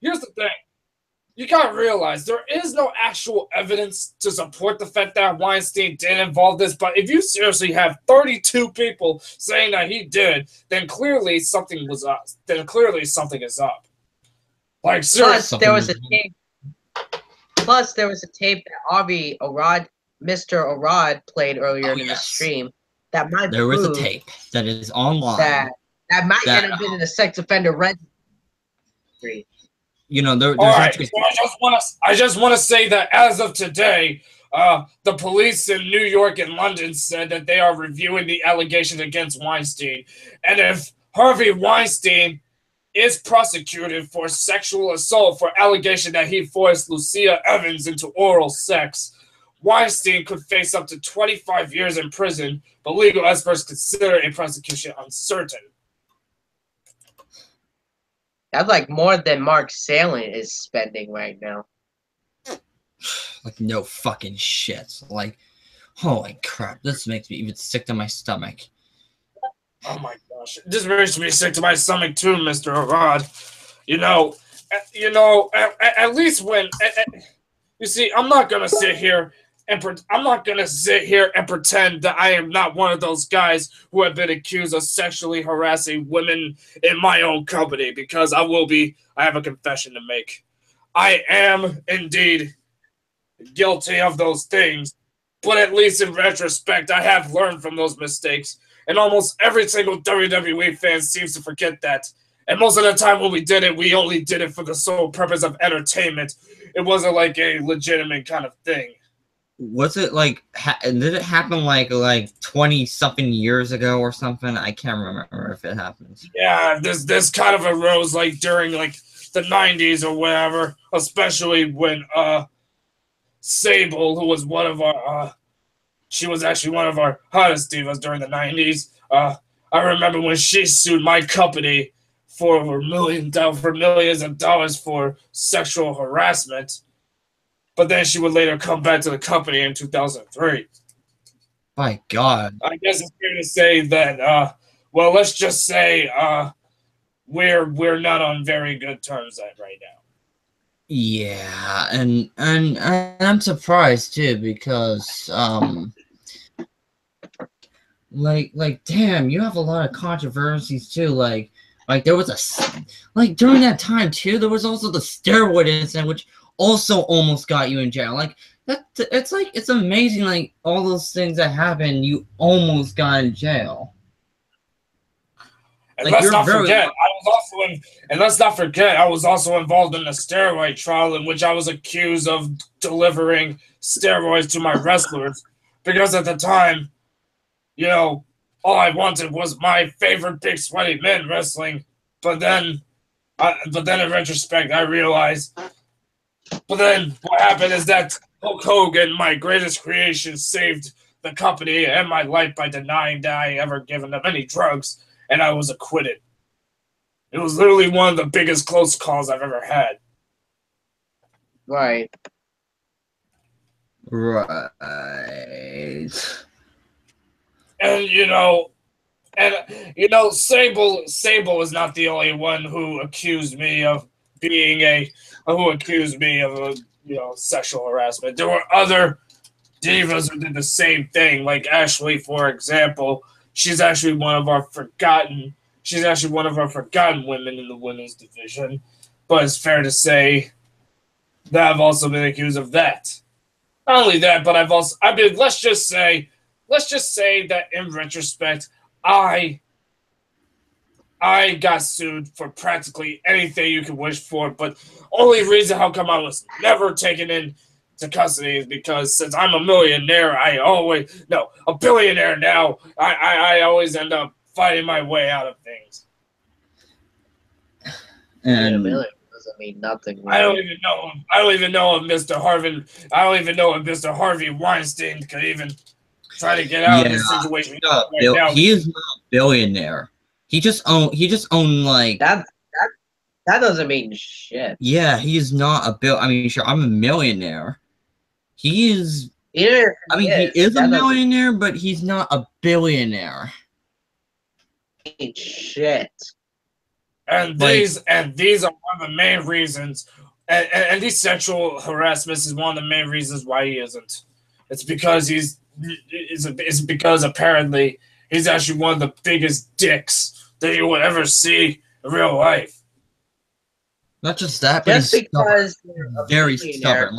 Here's the thing. You gotta realize there is no actual evidence to support the fact that Weinstein did involve this, but if you seriously have 32 people saying that he did, then clearly something was up. Then clearly something is up. Like, seriously. Plus, there was a tape that Avi Arad, Mr. Arad, played earlier in the stream. That might there was a tape that is online. That might not have been in the sex offender registry. You know, there's actually. So I just want to say that as of today, the police in New York and London said that they are reviewing the allegations against Weinstein, and if Harvey Weinstein is prosecuted for sexual assault for allegation that he forced Lucia Evans into oral sex, Weinstein could face up to 25 years in prison, but legal experts consider a prosecution uncertain. That's like more than Mark Salin is spending right now. Like, no fucking shit. Like, holy crap, this makes me even sick to my stomach. Oh my gosh, this makes me sick to my stomach too, Mr. Arad. At least when you see, I'm not gonna sit here and pretend that I am not one of those guys who have been accused of sexually harassing women in my own company, because I have a confession to make. I am indeed guilty of those things, but at least in retrospect, I have learned from those mistakes. And almost every single WWE fan seems to forget that. And most of the time when we did it, we only did it for the sole purpose of entertainment. It wasn't like a legitimate kind of thing. Was it like, did it happen like 20-something years ago or something? I can't remember if it happened. Yeah, this kind of arose like during like the 90s or whatever, especially when Sable, who was one of our she was actually one of our hottest divas during the 90s. I remember when she sued my company for millions of dollars for sexual harassment. But then she would later come back to the company in 2003. My God. I guess it's fair to say that, well, let's just say we're not on very good terms right now. Yeah, and I'm surprised too, because like damn, you have a lot of controversies too. Like there was during that time too, there was also the steroid incident, which also almost got you in jail. Like that, it's amazing. Like all those things that happened, you almost got in jail. And let's not forget, I was also involved in a steroid trial in which I was accused of delivering steroids to my wrestlers, because at the time, all I wanted was my favorite big sweaty men wrestling. But then in retrospect, I realized. But then what happened is that Hulk Hogan, my greatest creation, saved the company and my life by denying that I ever given them any drugs. And I was acquitted. It was literally one of the biggest close calls I've ever had. Right. Right. And Sable is not the only one who accused me of sexual harassment. There were other divas who did the same thing, like Ashley, for example. She's actually one of our forgotten women in the women's division. But it's fair to say that I've also been accused of that. Not only that, but let's just say that in retrospect, I got sued for practically anything you could wish for, but only reason how come I was never taken into custody is because since I'm a millionaire, a billionaire now, I always end up fighting my way out of things. And a million doesn't mean nothing. Really. I don't even know if Mr. Harvey Weinstein could even try to get out of this situation. He is not a billionaire. He just owned like that doesn't mean shit. Yeah, he is not a sure, I'm a millionaire. He is. Yeah, he is a millionaire, but he's not a billionaire. Shit. And these are one of the main reasons, and these sexual harassments is one of the main reasons why he isn't. It's because it's because apparently he's actually one of the biggest dicks that you would ever see in real life. Not just that, but just he's because very stubborn.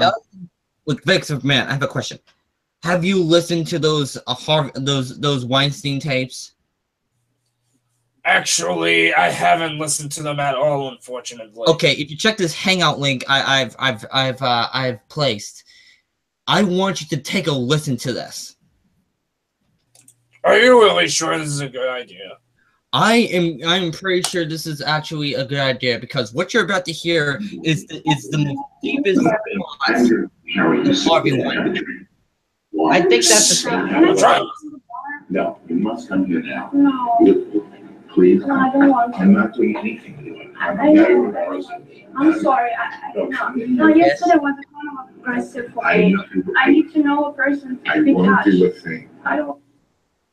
Look, Victor, man, I have a question. Have you listened to those Weinstein tapes? Actually, I haven't listened to them at all, unfortunately. Okay, if you check this Hangout link I've placed, I want you to take a listen to this. Are you really sure this is a good idea? I'm pretty sure this is actually a good idea, because what you're about to hear is the most deepest thoughts of Harvey Weinstein. I think that's the same. I'm trying. No, you must come here now. No. Please. No, I don't want to. I'm not doing anything to you. I know, I'm sorry. No, yesterday was a kind of aggressive for me. I need to know a person I to be won't do a touched. thing. I don't.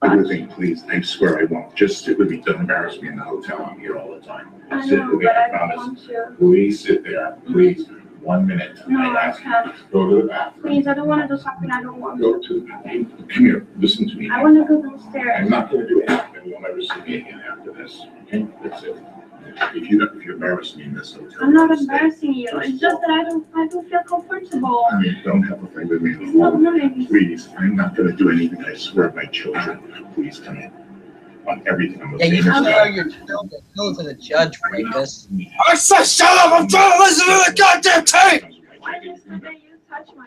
Do a thing, please. I swear I won't. Just sit with me. Don't embarrass me in the hotel. I'm here all the time. I Sit know, with me, but I I don't promise. want to. Please sit there. Please. 1 minute. No, I I ask you. can't. Go to the bathroom. Please, I don't want to do something I don't want Go to. to the bathroom. Come here. Listen to me. I want to go I'm downstairs. not going to do anything. You'll never see me again after this. Okay? That's it. If you embarrass me in this hotel. I'm not embarrassing you. It's just that I don't feel comfortable. I mean, don't have a thing with me. It's not nice. Please, I'm not going to do anything. I swear, my children. Please come in. On everything. I'm Yeah, you okay. can tell your children go to the judge, rapist. I said shut up! I'm trying to listen to the goddamn tape! Why yesterday you touched my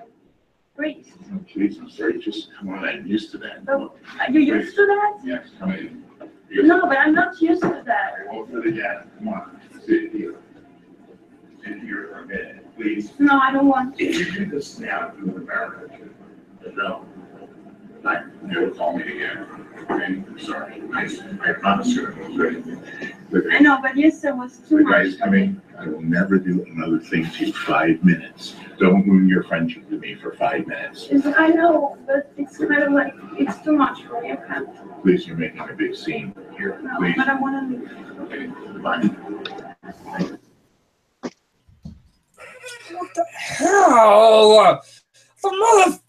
wrist? Oh, please, I'm sorry. Just come on. I'm used to that. Oh, are you used to that? Yes, come in. No, but I'm not used to that. Go for the dad. Come on. Sit here. Sit here for a minute, please. No, I don't want to. If you do this now, you would America. No. Never call me again. Okay? I'm sorry. I promise you I won't do anything. I know, but yesterday was too The much. guy's coming. I will never do another thing to you. 5 minutes. Don't ruin your friendship with me for 5 minutes. I know, but it's kind of like, it's too much for me. I can't. Please, you're making a big scene here. No, Please. but I want to leave. Okay, bye. What the hell? The motherfucker.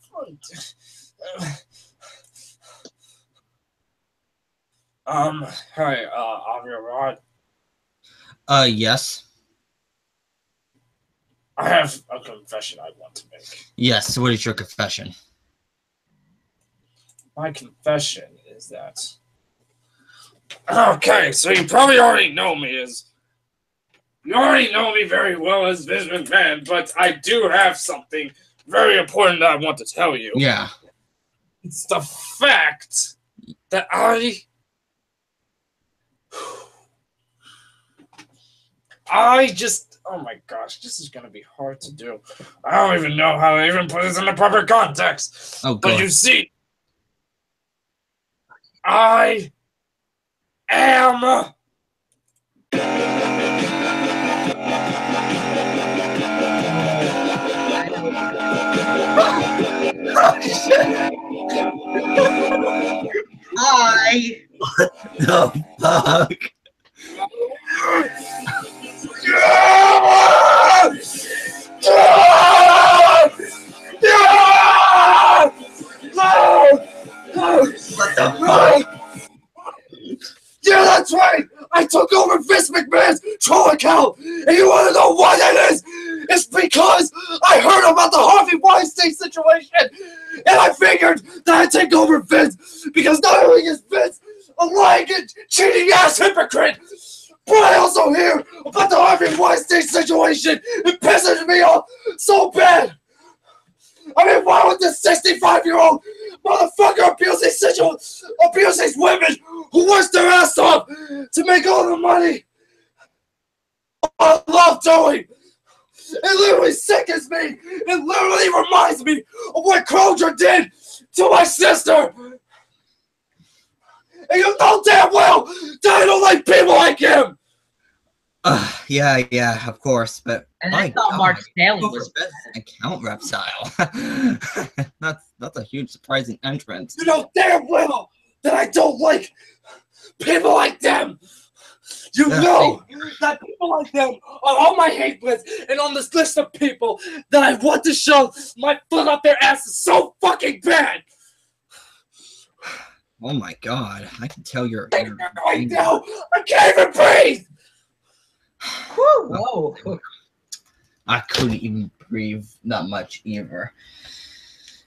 Hey, Avi Arad. Yes. I have a confession I want to make. Yes, what is your confession? My confession is that... Okay, so you probably already know me as... You already know me very well as Vince McMahon, but I do have something very important that I want to tell you. Yeah. It's the fact that I just, oh my gosh, this is going to be hard to do. I don't even know how to even put this in the proper context. Oh, but God. you see, I am... The fuck? What the fuck? Yeah, that's right! I took over Vince McMahon's troll account! And you wanna know why that is? It's because I heard about the Harvey Weinstein situation! And I figured that I'd take over Vince! Because not only is Vince a lying and cheating ass hypocrite, but I also hear about the Harvey Weinstein situation! It pisses me off so bad! I mean, why would this 65-year-old motherfucker abusing women who works their ass off to make all the money I love doing? It literally sickens me. It literally reminds me of what Croger did to my sister. And you know damn well that I don't like people like him. Yeah, of course, but And my I thought God, Mark Stanley over was Vince account reptile. that's a huge surprising entrance. You know damn well that I don't like people like them. You know that people like them are on my hate list and on this list of people that I want to shove my foot up their asses so fucking bad. Oh my God, I can tell you're Right now, I can't even breathe. whoa. I couldn't even breathe that much either.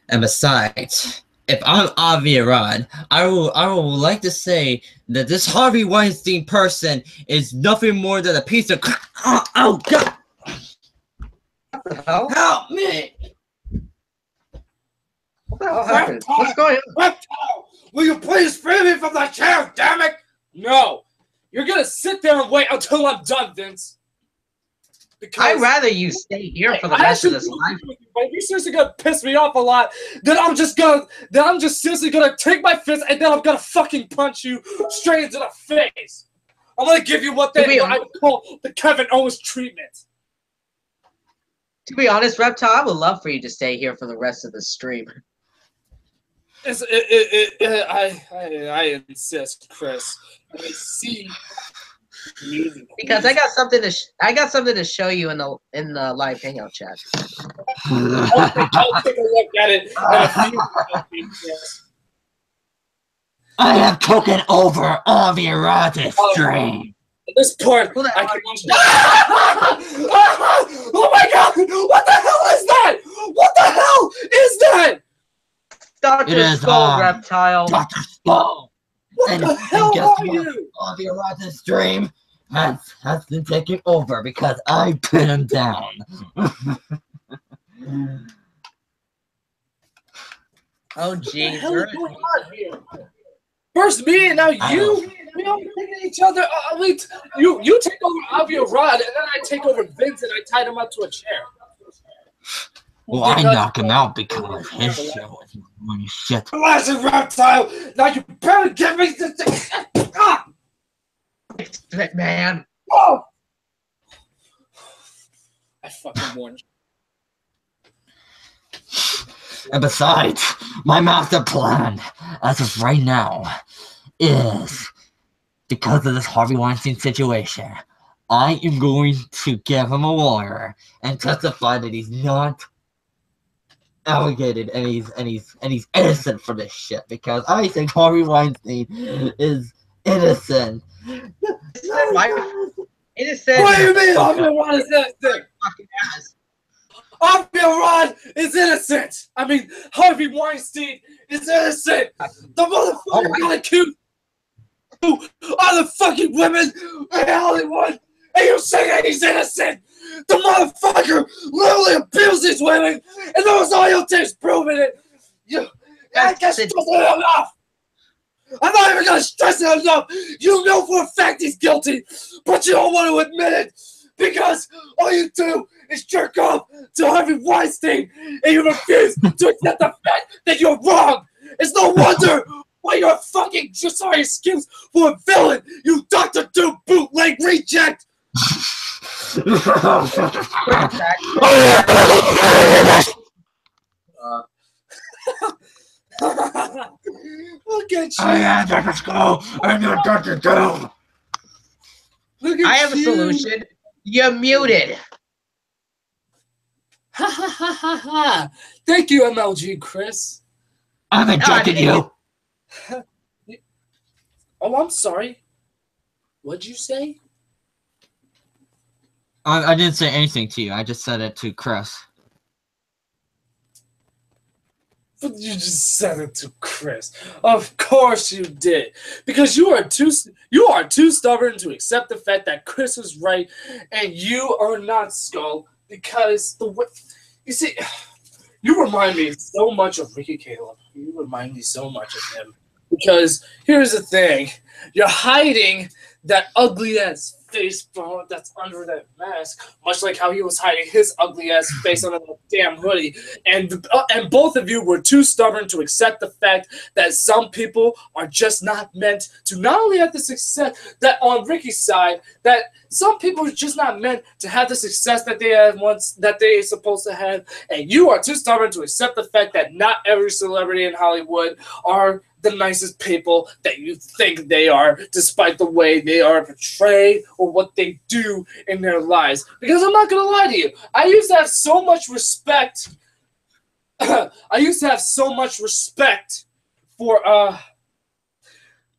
And besides, if I'm Avi Arad, I will like to say that this Harvey Weinstein person is nothing more than a piece of oh God! What the hell? Help me! What the hell happened? What's going on? Reptile, will you please free me from that chair, damn it? No, you're gonna sit there and wait until I'm done, Vince. Because I'd rather you stay here for the rest of this life. But if you're seriously gonna piss me off a lot, then I'm just seriously gonna take my fist and then I'm gonna fucking punch you straight into the face. I'm gonna give you what I call the Kevin Owens treatment. To be honest, Reptile, I would love for you to stay here for the rest of the stream. I insist, Chris. I see. Because I got something to show you in the live hangout chat. I'll take a look at it in a few minutes. I have taken over Avi Arad's stream. At this part, I can oh my god! What the hell is that? What the hell is that? Dr. Skull, Reptile. Dr. Skull. What the hell are you? Avi Arad's stream has been taken over because I put him down. Oh, jeez. What is going on here? First me and now you. We don't look at each other. You take over Avi Arad, and then I take over Vince, and I tied him up to a chair. Well, I knock him out because his show is money shit. Listen, Reptile. Now you better get me this. Man. Oh! I fucking warned you. And besides, my master plan, as of right now, is because of this Harvey Weinstein situation, I am going to give him a lawyer and testify that he's not alligated and he's innocent for this shit, because I think Harvey Weinstein is innocent. Innocent. What do you mean Avi Arad is innocent? Avi Arad is innocent. I mean, Harvey Weinstein is innocent. The motherfucker got accused of other fucking women in Hollywood, and you say that he's innocent. The motherfucker literally abused these women, and there was audio tapes proving it. I guess it wasn't enough. I'm not even gonna stress it enough. You know for a fact he's guilty, but you don't want to admit it because all you do is jerk off to Harvey Weinstein, and you refuse to accept the fact that you're wrong. It's no wonder why you're a fucking sorry excuse for a villain, you Dr. Doom bootleg reject. Look at you. I am Dr. Skull. I'm not Dr. Doom. Look at I have a you. solution. You're muted. Ha ha ha ha ha. Thank you, MLG Chris. I'm ejecting you. Oh, I'm sorry. What'd you say? I didn't say anything to you. I just said it to Chris. But you just said it to Chris. Of course you did, because you are too stubborn to accept the fact that Chris is right and you are not, Skull. Because you see, you remind me so much of Ricky Caleb. You remind me so much of him. Because here's the thing, you're hiding that ugly ass face that's under that mask, much like how he was hiding his ugly ass face under that damn hoodie. And both of you were too stubborn to accept the fact that some people are just not meant to not only have the success that on Ricky's side, that some people are just not meant to have the success that they had once that they are supposed to have. And you are too stubborn to accept the fact that not every celebrity in Hollywood are the nicest people that you think they are, despite the way they are portrayed or what they do in their lives. Because I'm not gonna lie to you, I used to have so much respect. I used to have so much respect for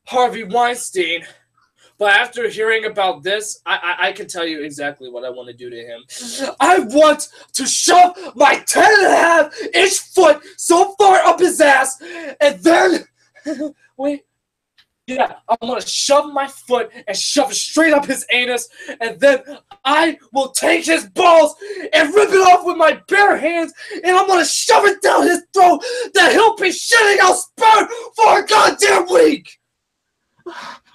Harvey Weinstein, but after hearing about this, I can tell you exactly what I want to do to him. I want to shove my 10.5-inch foot so far up his ass, and then wait. Yeah, I'm going to shove my foot and shove it straight up his anus, and then I will take his balls and rip it off with my bare hands, and I'm going to shove it down his throat that he'll be shitting out sperm for a goddamn week!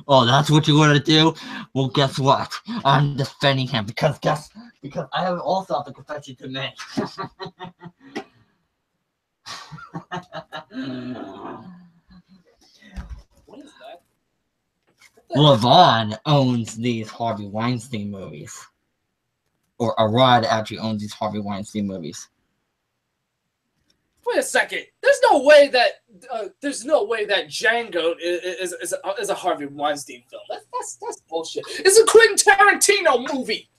Oh, that's what you want to do? Well, guess what? I'm defending him because guess because I have also have a confession to make. What is that? LeVon owns these Harvey Weinstein movies. Or Arad actually owns these Harvey Weinstein movies. Wait a second. There's no way that Django is a Harvey Weinstein film. That's bullshit. It's a Quentin Tarantino movie.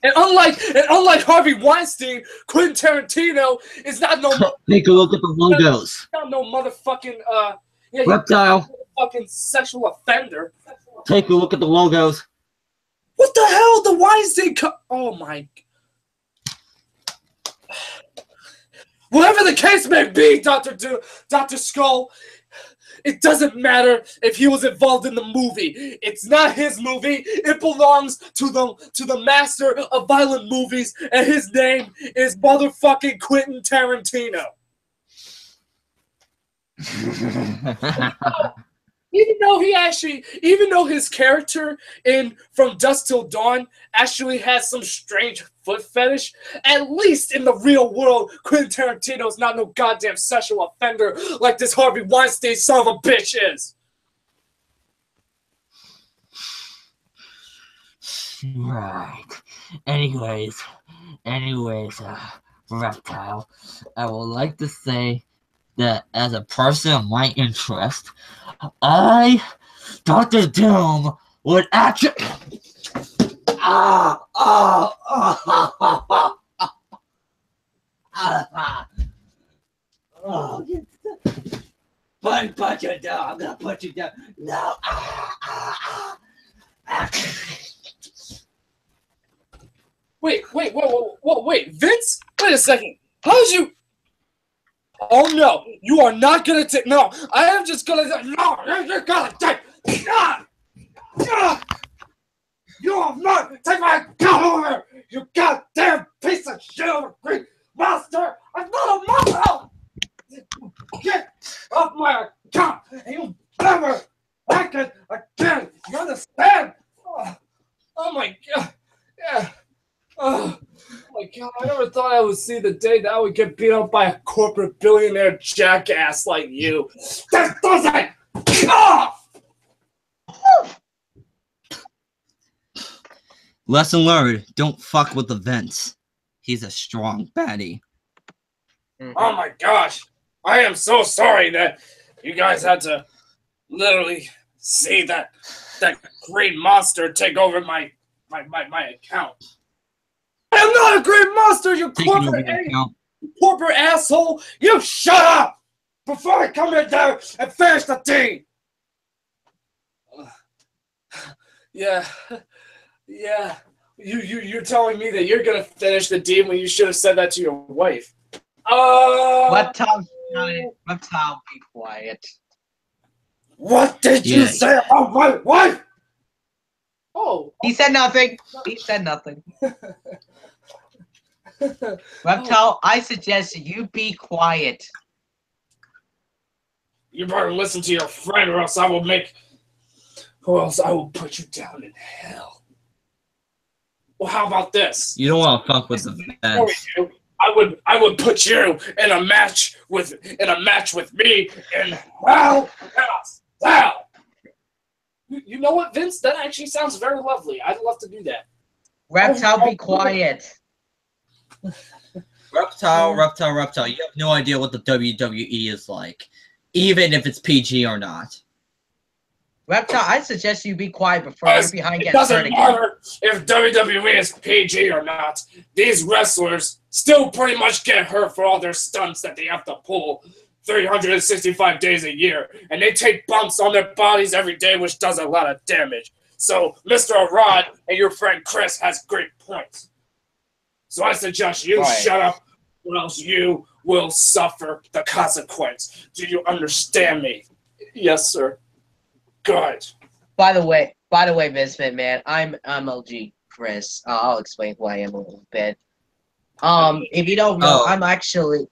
And unlike Harvey Weinstein, Quentin Tarantino is not no. Take a look at the logos. Not no motherfucking Reptile. Fucking sexual offender. Take a look at the logos. What the hell? The Weinstein. Oh my. Whatever the case may be, Dr. Skull, it doesn't matter if he was involved in the movie. It's not his movie. It belongs to the master of violent movies, and his name is motherfucking Quentin Tarantino. Even though his character in From Dusk Till Dawn actually has some strange foot fetish, at least in the real world, Quentin Tarantino is not no goddamn sexual offender like this Harvey Weinstein son of a bitch is. Right. Anyways, Reptile, I would like to say that as a person of my interest, Dr. Doom, would actually. Put you down. I'm gonna put you down. No. Wait, Vince? Wait a second. How'd you? Oh no, you are not gonna take. No, I am just gonna. No, you're gonna take. You are not take my gun over. You goddamn piece of shit of a Greek monster. I'm not a monster. Get off my account, and you never hack it again. You understand? Oh my god. Yeah. Oh my god, I never thought I would see the day that I would get beat up by a corporate billionaire jackass like you. That doesn't! Lesson learned, don't fuck with the Vince. He's a strong baddie. Oh my gosh. I am so sorry that you guys had to literally see that green monster take over my account. I am not a green monster, you corporate asshole! You shut up before I come in there and finish the deed! Yeah. You're telling me that you're gonna finish the deed when you should have said that to your wife. Reptile, be quiet. What did you say about my wife? Oh. He said nothing. Reptile, I suggest you be quiet. You better listen to your friend, or else I will put you down in hell. Well, how about this? You don't want to fuck with the Vince. I would put you in a match with me in hell. You know what, Vince? That actually sounds very lovely. I'd love to do that. Reptile, be quiet. Reptile. You have no idea what the WWE is like, even if it's PG or not. Reptile, I suggest you be quiet before your behind gets hurt again. It doesn't matter if WWE is PG or not. These wrestlers still pretty much get hurt for all their stunts that they have to pull 365 days a year. And they take bumps on their bodies every day, which does a lot of damage. So Mr. Arad and your friend Chris has great points. So I suggest you shut up, or else you will suffer the consequence. Do you understand me? Yes, sir. Good. By the way, Vince McMahon, I'm MLG Chris. I'll explain who I am a little bit. If you don't know, I'm actually.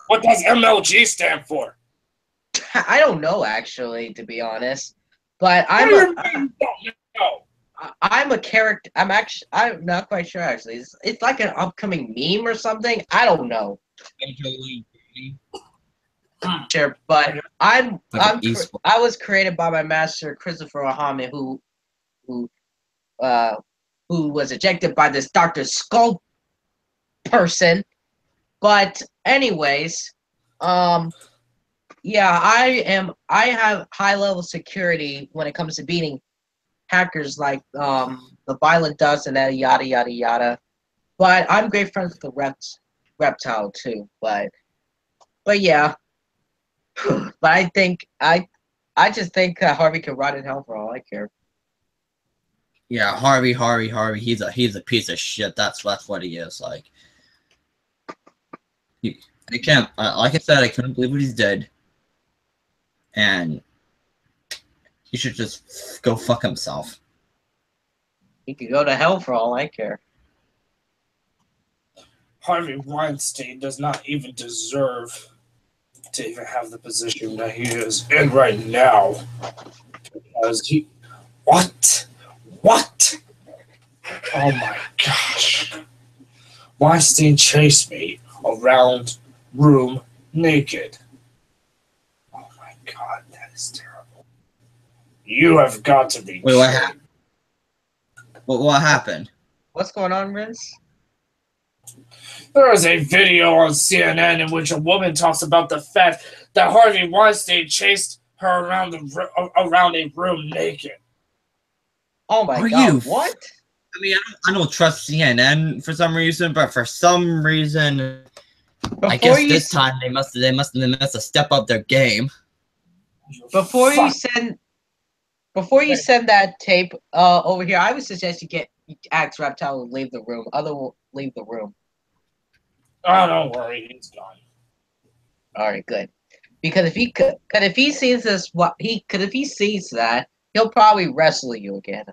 What does MLG stand for? I don't know, actually, to be honest. But I'm. What do you mean you don't know? I'm a character. I'm not quite sure actually. It's like an upcoming meme or something. I don't know. Sure, but I was created by my master Christopher Ahame, who was ejected by this Dr. Skull person. But anyways, yeah, I have high level security when it comes to beating hackers like the Violent Dust and that yada yada yada. But I'm great friends with the reptile too. But yeah. But I just think Harvey can rot in hell for all I care. Yeah, Harvey. He's a piece of shit. That's what he is. Like, I can't. Like I said, I couldn't believe he's dead, and he should just go fuck himself. He could go to hell for all I care. Harvey Weinstein does not even deserve to even have the position that he is in right now. Because he... What? Oh my gosh. Weinstein chased me around room naked. Oh my god, that is terrible. You have got to be... Wait, what happened? What happened? What's going on, Vince? There is a video on CNN in which a woman talks about the fact that Harvey Weinstein chased her around a room naked. Oh my god! What? I mean, I don't trust CNN for some reason, but for some reason, I guess this time they must have stepped up their game. Before you send that tape over here, I would suggest you ask Reptile to leave the room. Leave the room. Oh, don't worry, he's gone. All right, good. Because if he sees this, if he sees that, he'll probably wrestle you again.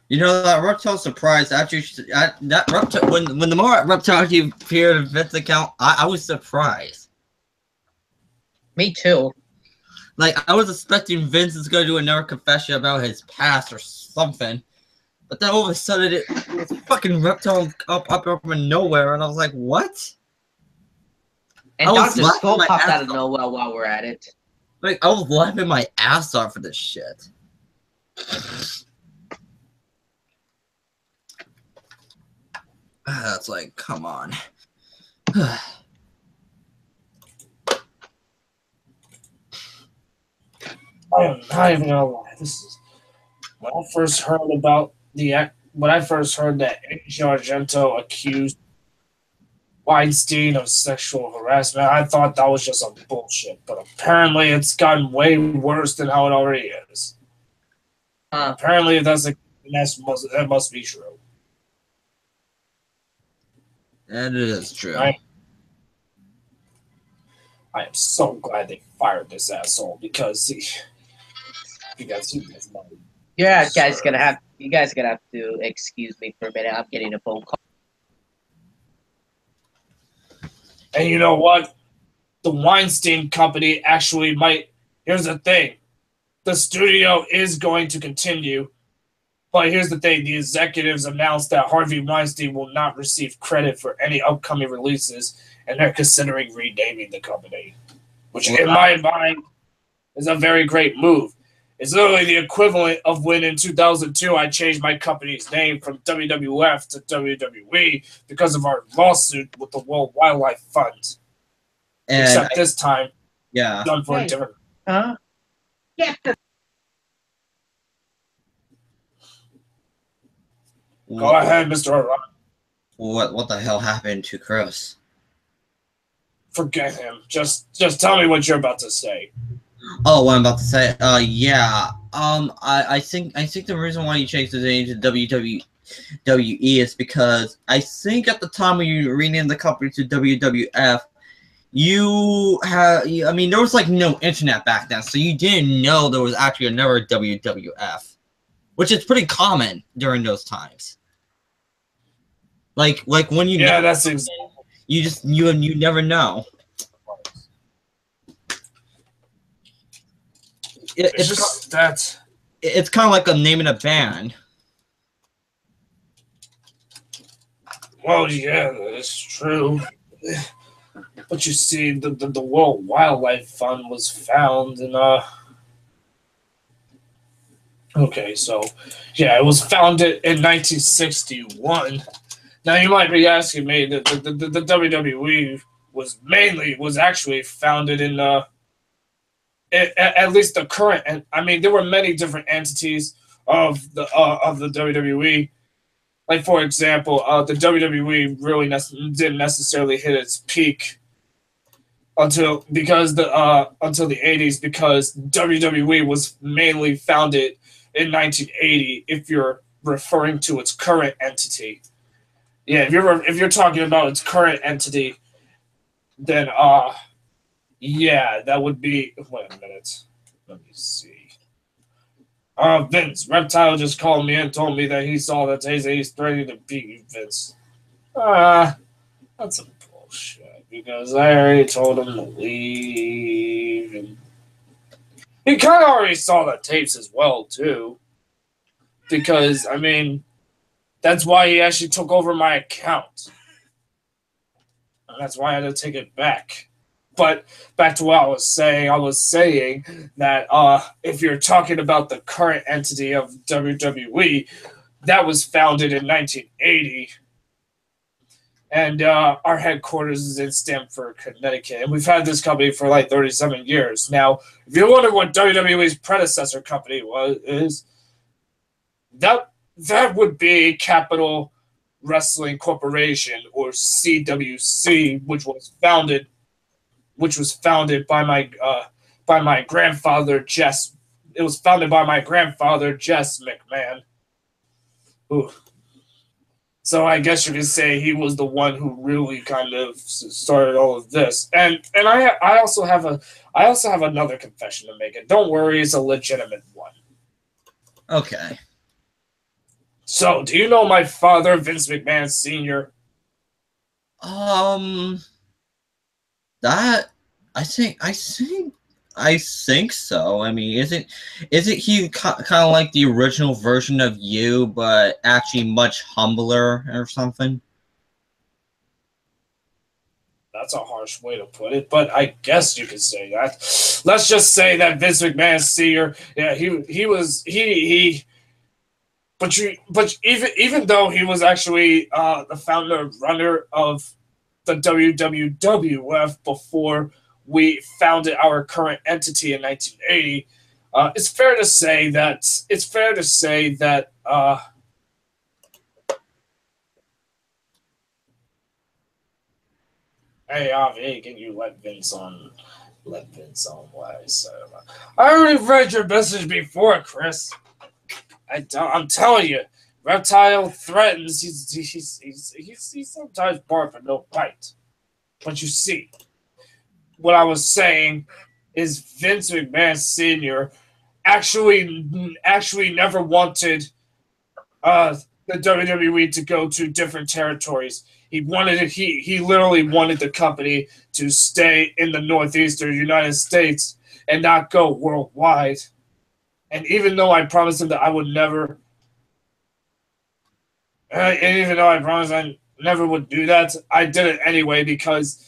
You know, that Reptile surprised after that Reptile when the more Reptile appeared in Vince's account, I was surprised. Me too. Like, I was expecting Vince is gonna do another confession about his past or something, but then all of a sudden it was fucking Reptile up from nowhere, and I was like, what? And Dr. Skull popped out of nowhere while we're at it. Like, I was laughing my ass off for this shit. That's like, come on. I am not even gonna lie. This is when I first heard about when I first heard that Angie Argento accused Weinstein of sexual harassment, I thought that was just some bullshit. But apparently, it's gotten way worse than how it already is. Apparently, if that must be true. And it is true. I am so glad they fired this asshole because he does money. Yeah, you guys gonna have to excuse me for a minute. I'm getting a phone call. And you know what? The Weinstein Company actually might. Here's the thing: the studio is going to continue, but here's the thing: the executives announced that Harvey Weinstein will not receive credit for any upcoming releases, and they're considering renaming the company, which, in my mind, is a very great move. It's literally the equivalent of when in 2002 I changed my company's name from WWF to WWE because of our lawsuit with the World Wildlife Fund. And except this time, done for a different. Huh? Yeah. Go ahead, Mr. Arad. What the hell happened to Chris? Forget him. Just tell me what you're about to say. Oh, what I'm about to say. Yeah. I think the reason why you changed the name to WWE is because I think at the time when you renamed the company to WWF, I mean, there was like no internet back then, so you didn't know there was actually another WWF, which is pretty common during those times. Like when you that's exactly. You never know. It's just that it's kind of like a naming a band. Well, yeah, that's true. But you see, the World Wildlife Fund was found in okay, so yeah, it was founded in 1961. Now you might be asking me that the WWE was actually founded in at least the current, and I mean there were many different entities of the WWE. Like for example, the WWE really didn't necessarily hit its peak until the 80s, because WWE was mainly founded in 1980. If you're referring to its current entity, yeah, if you're talking about its current entity, then yeah, that would be. Wait a minute, let me see. Vince, Reptile just called me and told me that he saw that he's threatening to beat you, Vince. That's some bullshit, because I already told him to leave, and he kind of already saw the tapes as well, too. Because, I mean, that's why he actually took over my account. And that's why I had to take it back. But back to what I was saying that if you're talking about the current entity of WWE, that was founded in 1980. And our headquarters is in Stamford, Connecticut. And we've had this company for like 37 years. Now, if you're wondering what WWE's predecessor company is, that would be Capital Wrestling Corporation, or CWC, which was founded by my grandfather Jess. It was founded by my grandfather Jess McMahon. Ooh. So I guess you could say he was the one who really kind of started all of this. And I also have another confession to make. And don't worry, it's a legitimate one. Okay. So, do you know my father, Vince McMahon Sr.? That I think so. I mean, isn't he kind of like the original version of you, but actually much humbler or something? That's a harsh way to put it, but I guess you could say that. Let's just say that Vince McMahon Sr., yeah, but even though he was actually the founder runner of the WWF before we founded our current entity in 1980, it's fair to say that hey, Avi, can you let Vince on what I said about? I already read your message before, Chris. I'm telling you, Reptile threatens. He's sometimes bark but no bite. But you see, what I was saying is Vince McMahon Sr. actually never wanted the WWE to go to different territories. He literally wanted the company to stay in the northeastern United States and not go worldwide. And even though I promised him that I would never, and even though I promised I never would do that, I did it anyway because,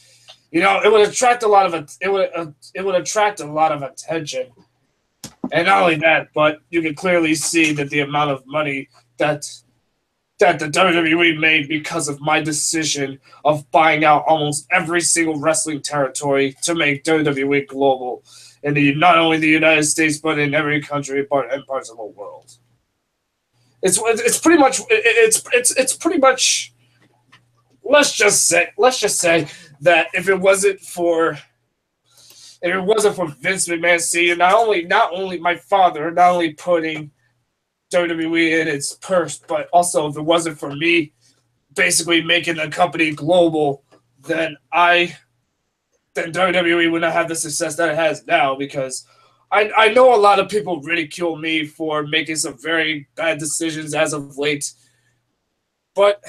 you know, it would attract a lot of attention. And not only that, but you can clearly see that the amount of money that the WWE made because of my decision of buying out almost every single wrestling territory to make WWE global in not only the United States but in every country and parts of the world. It's pretty much. Let's just say that if it wasn't for Vince McMahon Sr., not only my father not only putting WWE in its purse, but also if it wasn't for me basically making the company global, then WWE would not have the success that it has now, because I know a lot of people ridicule me for making some very bad decisions as of late. But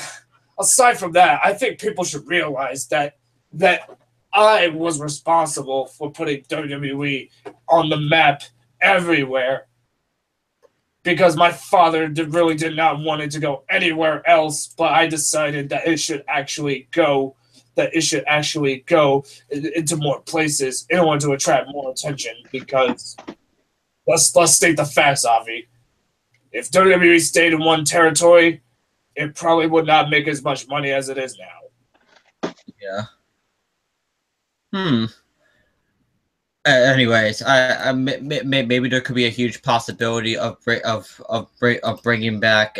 aside from that, I think people should realize that I was responsible for putting WWE on the map everywhere because my father really did not want it to go anywhere else, but I decided that it should actually go into more places in order to attract more attention because let's state the facts, Avi. If WWE stayed in one territory, it probably would not make as much money as it is now. Yeah. Anyways, maybe there could be a huge possibility of bringing back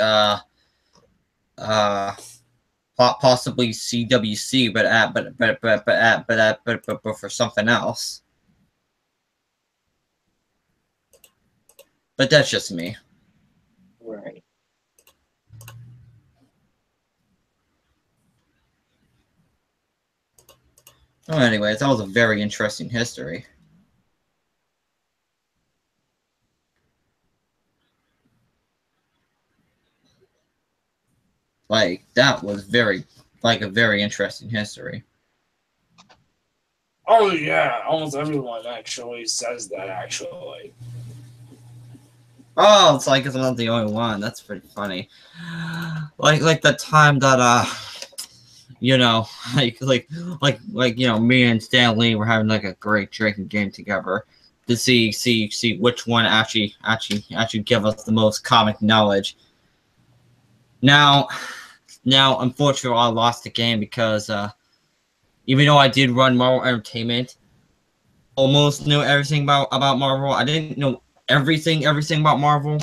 possibly CWC, but for something else. But that's just me. Right. Well, anyways, that was a very interesting history. Like, that was a very interesting history. Oh yeah, almost everyone actually says that actually. Oh, it's like it's not the only one. That's pretty funny. Like the time that you know, you know, me and Stan Lee were having like a great drinking game together to see which one actually give us the most comic knowledge. Now, unfortunately, I lost the game because even though I did run Marvel Entertainment, almost knew everything about Marvel. I didn't know everything about Marvel.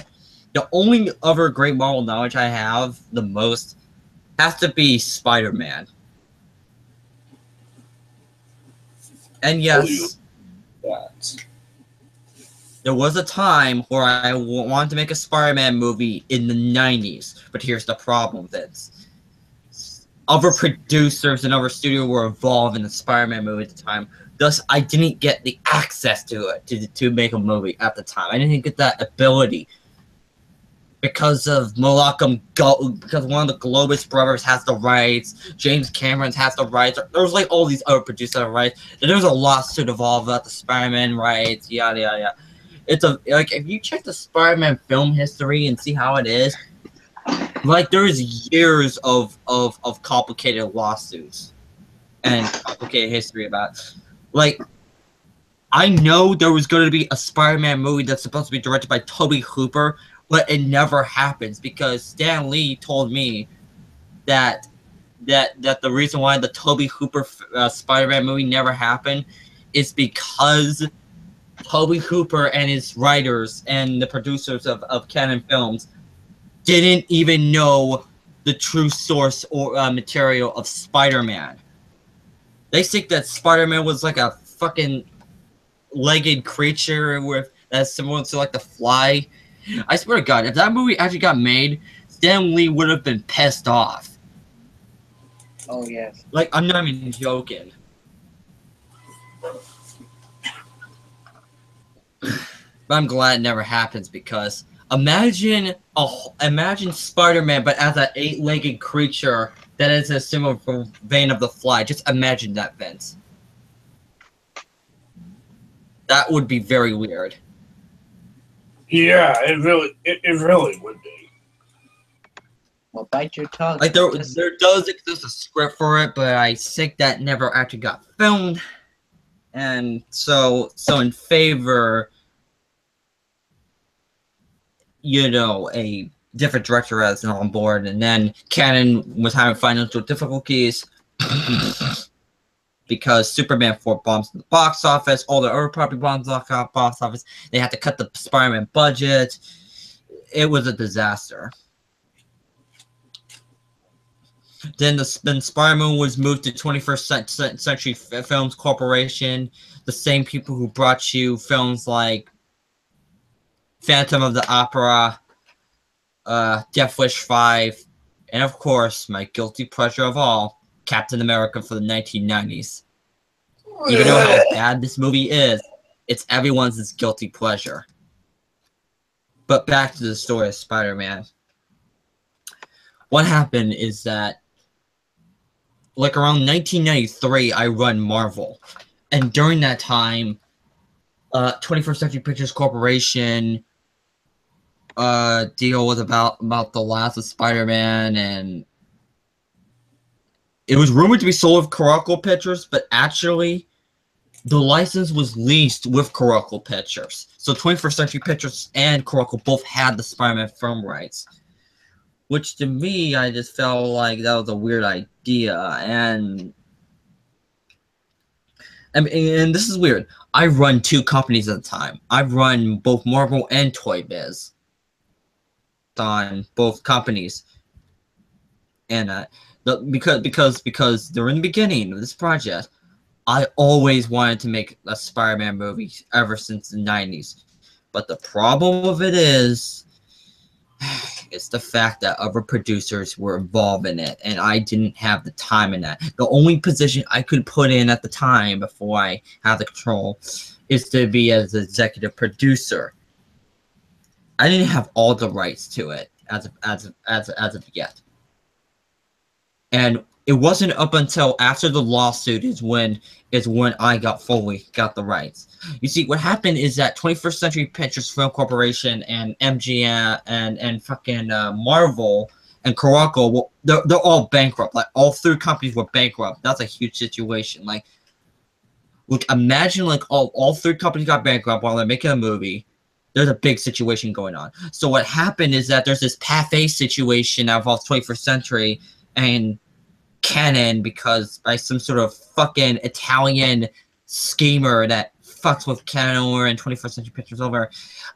The only other great Marvel knowledge I have the most has to be Spider-Man. And yes, there was a time where I wanted to make a Spider-Man movie in the 90s, but here's the problem, Vince. Other producers and other studios were involved in the Spider-Man movie at the time. Thus, I didn't get the access to it to make a movie at the time. I didn't get that ability because of because one of the Globus brothers has the rights. James Cameron has the rights. There was like all these other producers have rights. And there was a lawsuit involved about the Spider-Man rights. Yada yada yada. It's like if you check the Spider-Man film history and see how it is. Like, there's years of complicated lawsuits and complicated history about it. Like, I know there was going to be a Spider-Man movie that's supposed to be directed by Toby Hooper, but it never happens because Stan Lee told me that the reason why the Toby Hooper Spider-Man movie never happened is because Toby Hooper and his writers and the producers of Canon Films didn't even know the true source or material of Spider-Man. They think that Spider-Man was like a fucking legged creature that's similar to like the Fly. I swear to God, if that movie actually got made, Stan Lee would have been pissed off. Oh yes. Like, I'm not even joking. But I'm glad it never happens because imagine Spider-Man, but as an 8-legged creature that is a similar vein of the Fly. Just imagine that, Vince. That would be very weird. Yeah, it really would be. Well, bite your tongue. Like there does exist a script for it, but I think that never actually got filmed, and so in favor, you know, a different director as on board, and then Canon was having financial difficulties because Superman 4 bombs in the box office, all the other property bombs in the box office. They had to cut the Spider-Man budget. It was a disaster. Then Spider-Man was moved to 21st Century Films Corporation, the same people who brought you films like Phantom of the Opera, Death Wish 5, and of course, my guilty pleasure of all, Captain America for the 1990s. Even though how bad this movie is, it's everyone's guilty pleasure. But back to the story of Spider-Man. What happened is that, like around 1993, I run Marvel. And during that time, 21st Century Pictures Corporation deal was about the last of Spider-Man, and it was rumored to be sold with Caracal Pictures, but actually the license was leased with Caracal Pictures. So 21st Century Pictures and Caracal both had the Spider-Man film rights. Which to me, I just felt like that was a weird idea. And this is weird. I run 2 companies at a time. I run both Marvel and Toy Biz on both companies. And because during the beginning of this project, I always wanted to make a Spider-Man movie ever since the 90s. But the problem with it is, it's the fact that other producers were involved in it, and I didn't have the time in that. The only position I could put in at the time before I had the control is to be as executive producer. I didn't have all the rights to it as of yet. And it wasn't up until after the lawsuit is when I got the rights. You see, what happened is that 21st Century Pictures Film Corporation and MGM and fucking Marvel and Caracal, well, they're all bankrupt. Like, all 3 companies were bankrupt. That's a huge situation. Like, look, imagine like all 3 companies got bankrupt while they're making a movie. There's a big situation going on. So what happened is that there's this Pathé situation that involves 21st Century and Canon, because by some sort of fucking Italian schemer that fucks with Canon over and 21st Century Pictures over.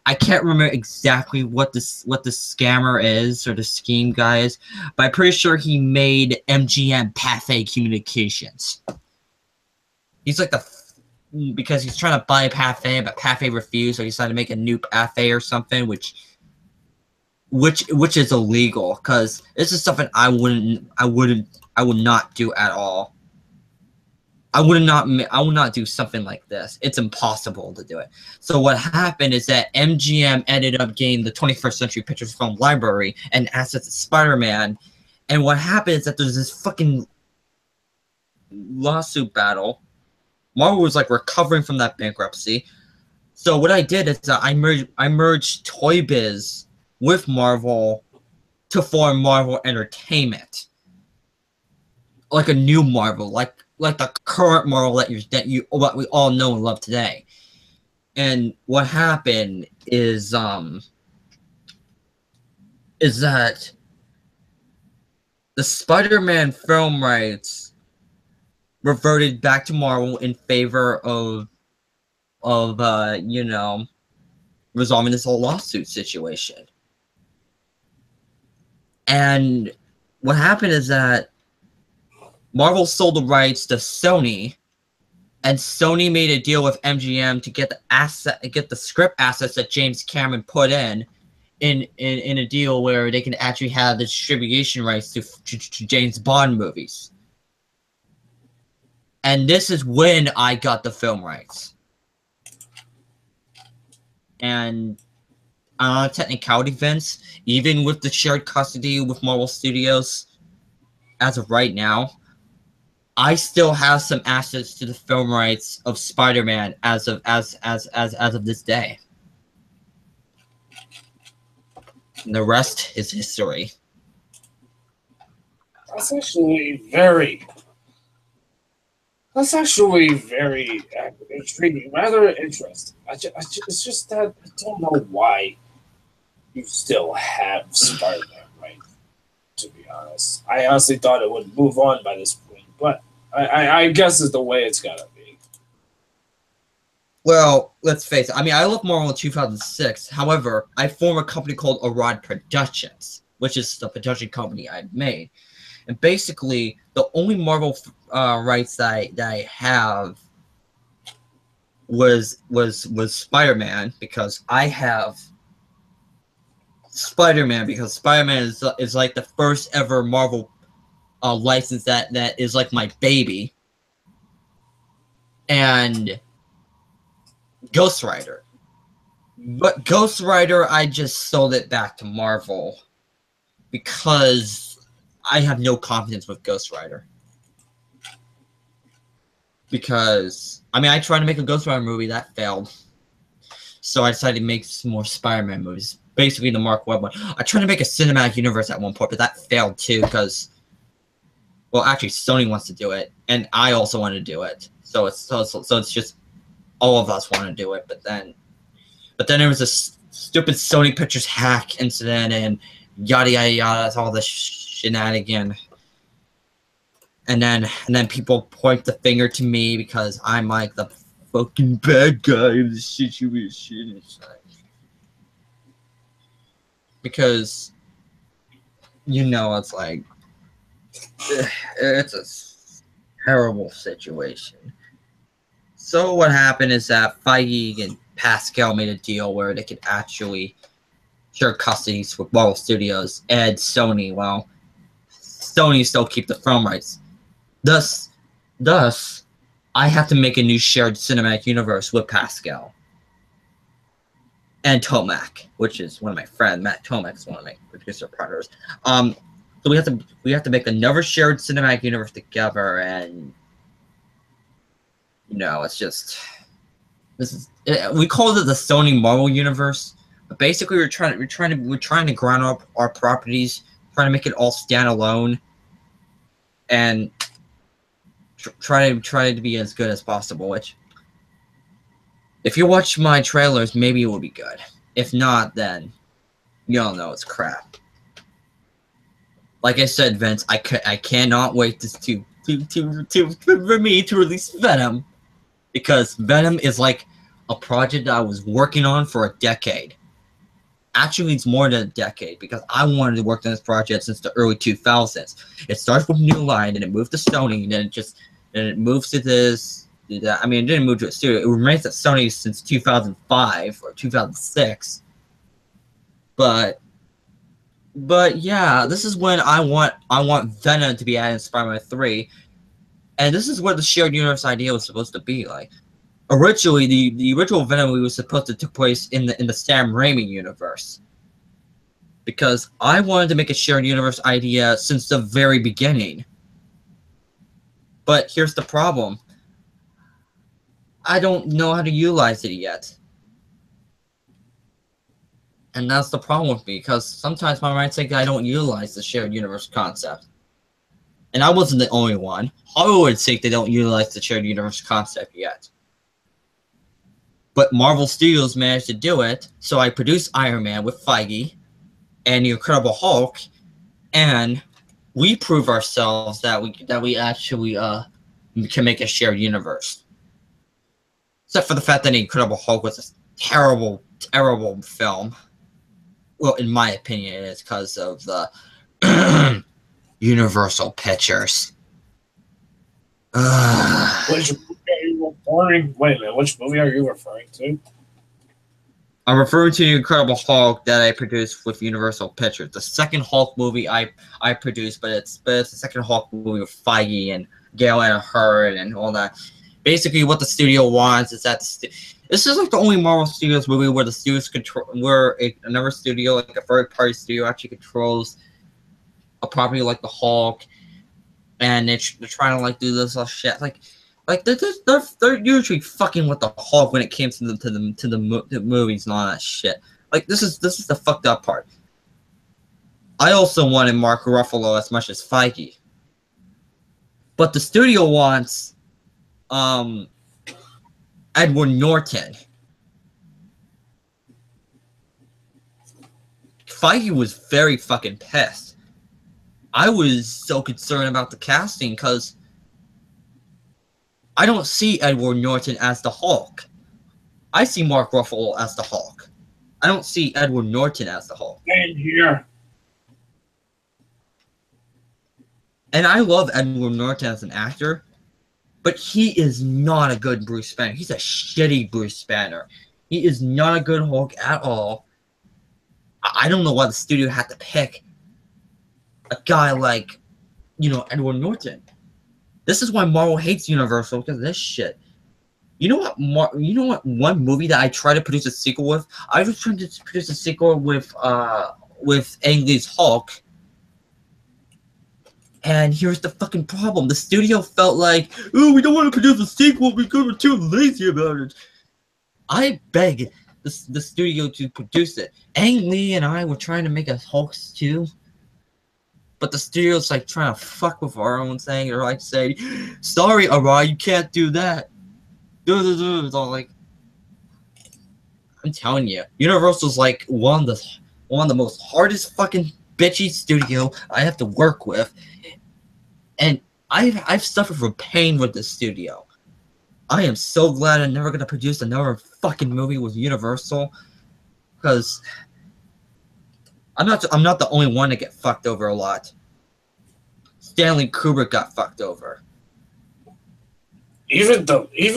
I can't remember exactly what the scammer is or the scheme guy is, but I'm pretty sure he made MGM Pathé Communications. He's like because he's trying to buy Pathé, but Pathé refused, so he decided to make a new Pathé or something, which is illegal, because this is something I would not do at all. I would not do something like this. It's impossible to do it. So what happened is that MGM ended up getting the 21st Century Pictures film library and assets of Spider-Man. And what happened is that there's this fucking lawsuit battle. Marvel was like recovering from that bankruptcy. So what I did is that I merged Toy Biz with Marvel to form Marvel Entertainment. Like a new Marvel, like the current Marvel what we all know and love today. And what happened is that the Spider-Man film rights reverted back to Marvel in favor of resolving this whole lawsuit situation. And what happened is that Marvel sold the rights to Sony, and Sony made a deal with MGM to get the script assets that James Cameron put in a deal where they can actually have the distribution rights to James Bond movies. And this is when I got the film rights. And on technicality, Vince, even with the shared custody with Marvel Studios, as of right now, I still have some assets to the film rights of Spider-Man as of this day. And the rest is history. That's actually very intriguing, rather interesting. It's just that I don't know why you still have Spider-Man, right? To be honest, I honestly thought it would move on by this point, but I guess it's the way it's gotta be. Well, let's face it. I mean, I left Marvel in 2006. However, I formed a company called Arad Productions, which is the production company I made. And basically, the only Marvel rights that I have was Spider-Man, because I have Spider-Man, because Spider-Man is like the first ever Marvel license that is like my baby. And Ghost Rider. But Ghost Rider, I just sold it back to Marvel because I have no confidence with Ghost Rider. Because, I mean, I tried to make a Ghost Rider movie, that failed. So I decided to make some more Spider-Man movies. Basically, the Mark Webb one. I tried to make a cinematic universe at one point, but that failed too because, well, actually, Sony wants to do it, and I also want to do it. So it's just all of us want to do it. But then there was this stupid Sony Pictures hack incident and yada yada yada, all this shenanigan. And then people point the finger to me because I'm like the fucking bad guy in the situation. It's like, because, you know, it's like, it's a terrible situation. So what happened is that Feige and Pascal made a deal where they could actually share custody with Marvel Studios and Sony, while Sony still keep the film rights. Thus, I have to make a new shared cinematic universe with Pascal and Tomac, which is one of my friends. Matt Tomac is one of my producer partners. So we have to make another shared cinematic universe together, and you know, it's just we called it the Sony Marvel universe, but basically we're trying to ground up our properties, trying to make it all standalone, and try to be as good as possible. Which, if you watch my trailers, maybe it will be good. If not, then you all know it's crap. Like I said, Vince, I cannot wait for me to release Venom, because Venom is like a project that I was working on for a decade. Actually, it's more than a decade, because I wanted to work on this project since the early 2000s. It starts with New Line, and it moved to Sony, and then it moves to this. I mean, it didn't move to a studio. It remains at Sony since 2005 or 2006. But yeah, this is when I want Venom to be added in Spider-Man 3, and this is what the shared universe idea was supposed to be like. Originally, the original Venom was supposed to take place in the Sam Raimi universe, because I wanted to make a shared universe idea since the very beginning. But here's the problem: I don't know how to utilize it yet. And that's the problem with me, because sometimes my mind thinks I don't utilize the shared universe concept. And I wasn't the only one. Hollywood think they don't utilize the shared universe concept yet. But Marvel Studios managed to do it, so I produced Iron Man with Feige and the Incredible Hulk, and we prove ourselves that we actually can make a shared universe. Except for the fact that the Incredible Hulk was a terrible, terrible film. Well, in my opinion, it is because of the Universal Pictures. Which movie are you referring to? I'm referring to the Incredible Hulk that I produced with Universal Pictures. The second Hulk movie I produced, but it's the second Hulk movie with Feige and Gail Anna Hurd and all that. Basically, what the studio wants is that this is like the only Marvel Studios movie where the studios another studio, like a third-party studio, actually controls a property like the Hulk, and they're trying to like do this all shit. Like they're usually fucking with the Hulk when it came to the movies and all that shit. Like this is the fucked up part. I also wanted Mark Ruffalo as much as Feige, but the studio wants Edward Norton. Feige was very fucking pissed. I was so concerned about the casting because I don't see Edward Norton as the Hulk. I see Mark Ruffalo as the Hulk. I don't see Edward Norton as the Hulk. And here. And I love Edward Norton as an actor, but he is not a good Bruce Banner. He's a shitty Bruce Banner. He is not a good Hulk at all. I don't know why the studio had to pick a guy like, Edward Norton. This is why Marvel hates Universal, because of this shit. You know what? One movie that I tried to produce a sequel with? I was trying to produce a sequel with Ang Lee's Hulk. And here's the fucking problem. The studio felt like, oh, we don't want to produce a sequel because we're too lazy about it. I beg the studio to produce it. Ang Lee and I were trying to make a Hulk too, but the studio's like trying to fuck with our own thing. They're like saying, "Sorry, Arad, you can't do that." It's all like, I'm telling you, Universal's like one of the most hardest fucking bitchy studio I have to work with, and I've suffered from pain with this studio. I am so glad I'm never gonna produce another fucking movie with Universal, because I'm not the only one to get fucked over a lot. Stanley Kubrick got fucked over. Even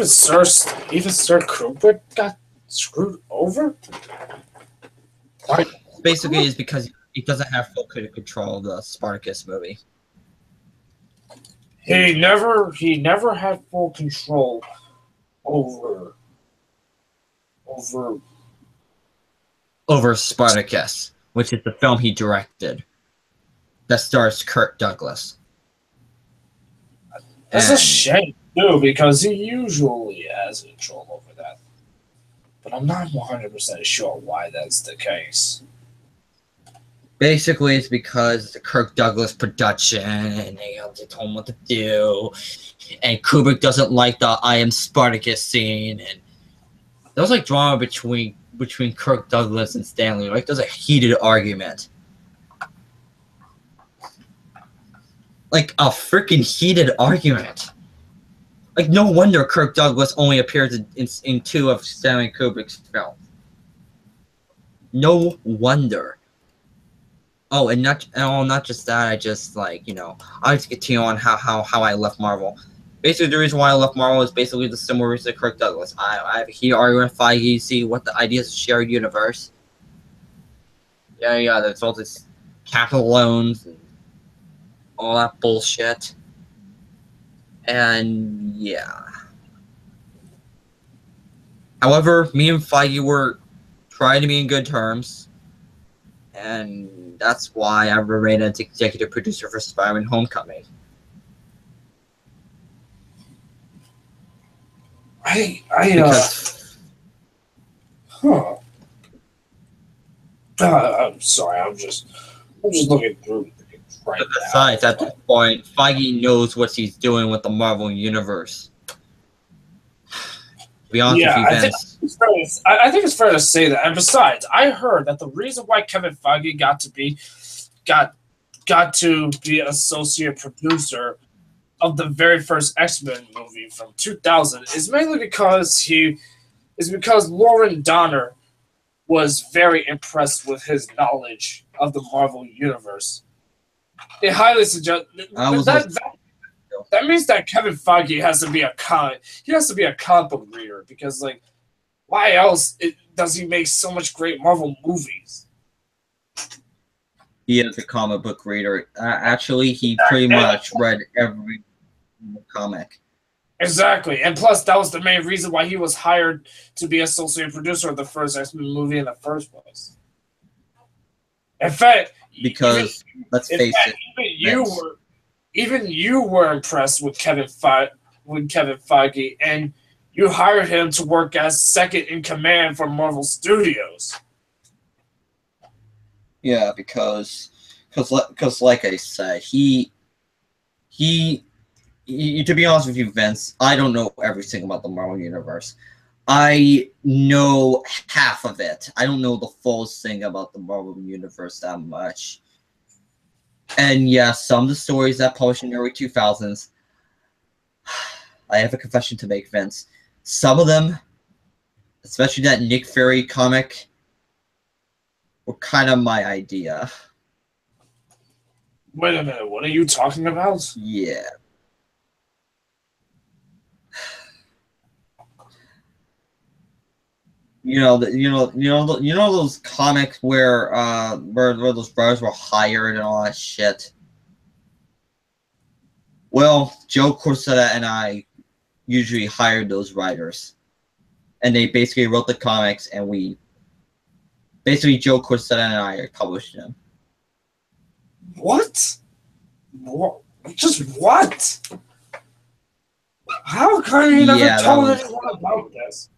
Sir Kubrick got screwed over. Why? Basically, it's because he doesn't have full control of the Spartacus movie. He never had full control over Spartacus, which is the film he directed, that stars Kirk Douglas. That's a shame too, because he usually has control over that. But I'm not 100% sure why that's the case. Basically, it's because it's a Kirk Douglas production, and they told him what to do, and Kubrick doesn't like the "I am Spartacus" scene, and there was like drama between Kirk Douglas and Stanley. Like, there's a heated argument, like a freaking heated argument. Like, no wonder Kirk Douglas only appears in 2 of Stanley Kubrick's films. No wonder. Oh, and not just that. I just I like to continue on how I left Marvel. Basically, the reason why I left Marvel is basically the similar reason to Kirk Douglas. I have a heated argument with Feige, see what the ideas of shared universe. Yeah. There's all this capital loans and all that bullshit. And yeah. However, me and Feige were trying to be in good terms, and that's why I remained as executive producer for Spider-Man: Homecoming. I'm sorry. I'm just looking through things right now. Besides, at this point, Feige knows what he's doing with the Marvel Universe. To be honest with you, Vince. I think it's fair to say that. And besides, I heard that the reason why Kevin Feige got to be an associate producer of the very first X-Men movie from 2000 is mainly because Lauren Donner was very that with his knowledge of the Marvel Universe. It highly suggests that means that Kevin Feige has to be a comic book reader, because why else does he make so much great Marvel movies? He is a comic book reader. Actually, he pretty much read every comic. Exactly, and plus that was the main reason why he was hired to be associate producer of the first X-Men movie in the first place. In fact, because let's face it, even you were impressed with Kevin Feige, and you hired him to work as second in command for Marvel Studios. Yeah, because like I said, he to be honest with you, Vince, I don't know everything about the Marvel Universe. I know half of it. I don't know the full thing about the Marvel Universe that much. And yeah, some of the stories that published in the early 2000s, I have a confession to make, Vince. Some of them, especially that Nick Fury comic, were kind of my idea. Wait a minute, what are you talking about? Yeah. You know those comics where those brothers were hired and all that shit. Well, Joe Quesada and I usually hired those writers, and they basically wrote the comics, and Joe Quesada and I published them. What? Just what? How come you never told anyone about this?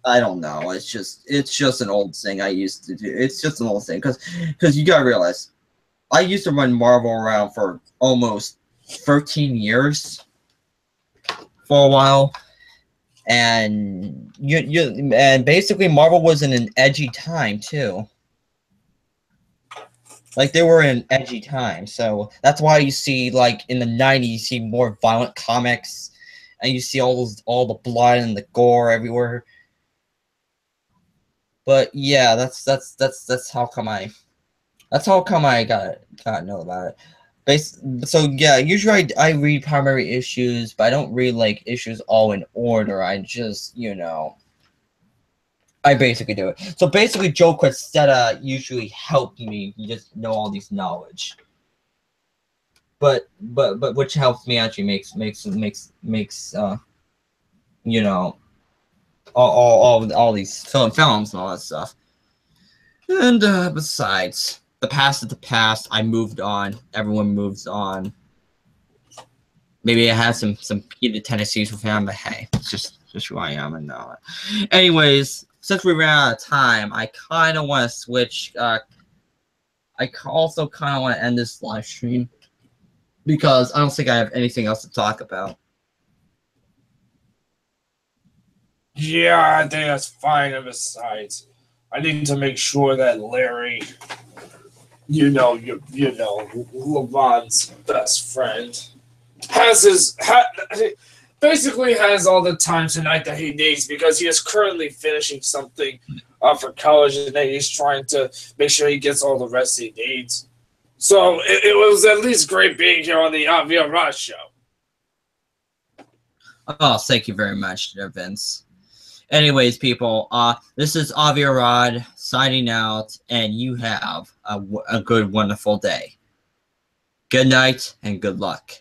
I don't know. It's just an old thing I used to do. It's just an old thing because you gotta realize, I used to run Marvel around for almost 13 years for a while, and and basically Marvel was in an edgy time too. Like, they were in an edgy time, so that's why you see, like, in the 90s, you see more violent comics, and you see all the blood and the gore everywhere. But yeah, that's how come I got to know about it. So yeah, usually I read primary issues, but I don't read like issues all in order. I just, I basically do it. So basically, Joe Quesada usually helped me just know all these knowledge. But which helps me actually makes all these films and all that stuff. And besides, the past is the past. I moved on. Everyone moves on. Maybe I had some heated tendencies with him, but hey, it's just who I am and all that. Anyways, since we ran out of time, I kind of want to switch. I also kind of want to end this live stream because I don't think I have anything else to talk about. Yeah, I think that's fine. And besides, I need to make sure that Larry, Levon's best friend, basically has all the time tonight that he needs because he is currently finishing something for college, and then he's trying to make sure he gets all the rest he needs. So it was at least great being here on the Avi Arad show. Oh, thank you very much, Vince. Anyways, people, this is Avi Arad signing out, and you have a good, wonderful day. Good night, and good luck.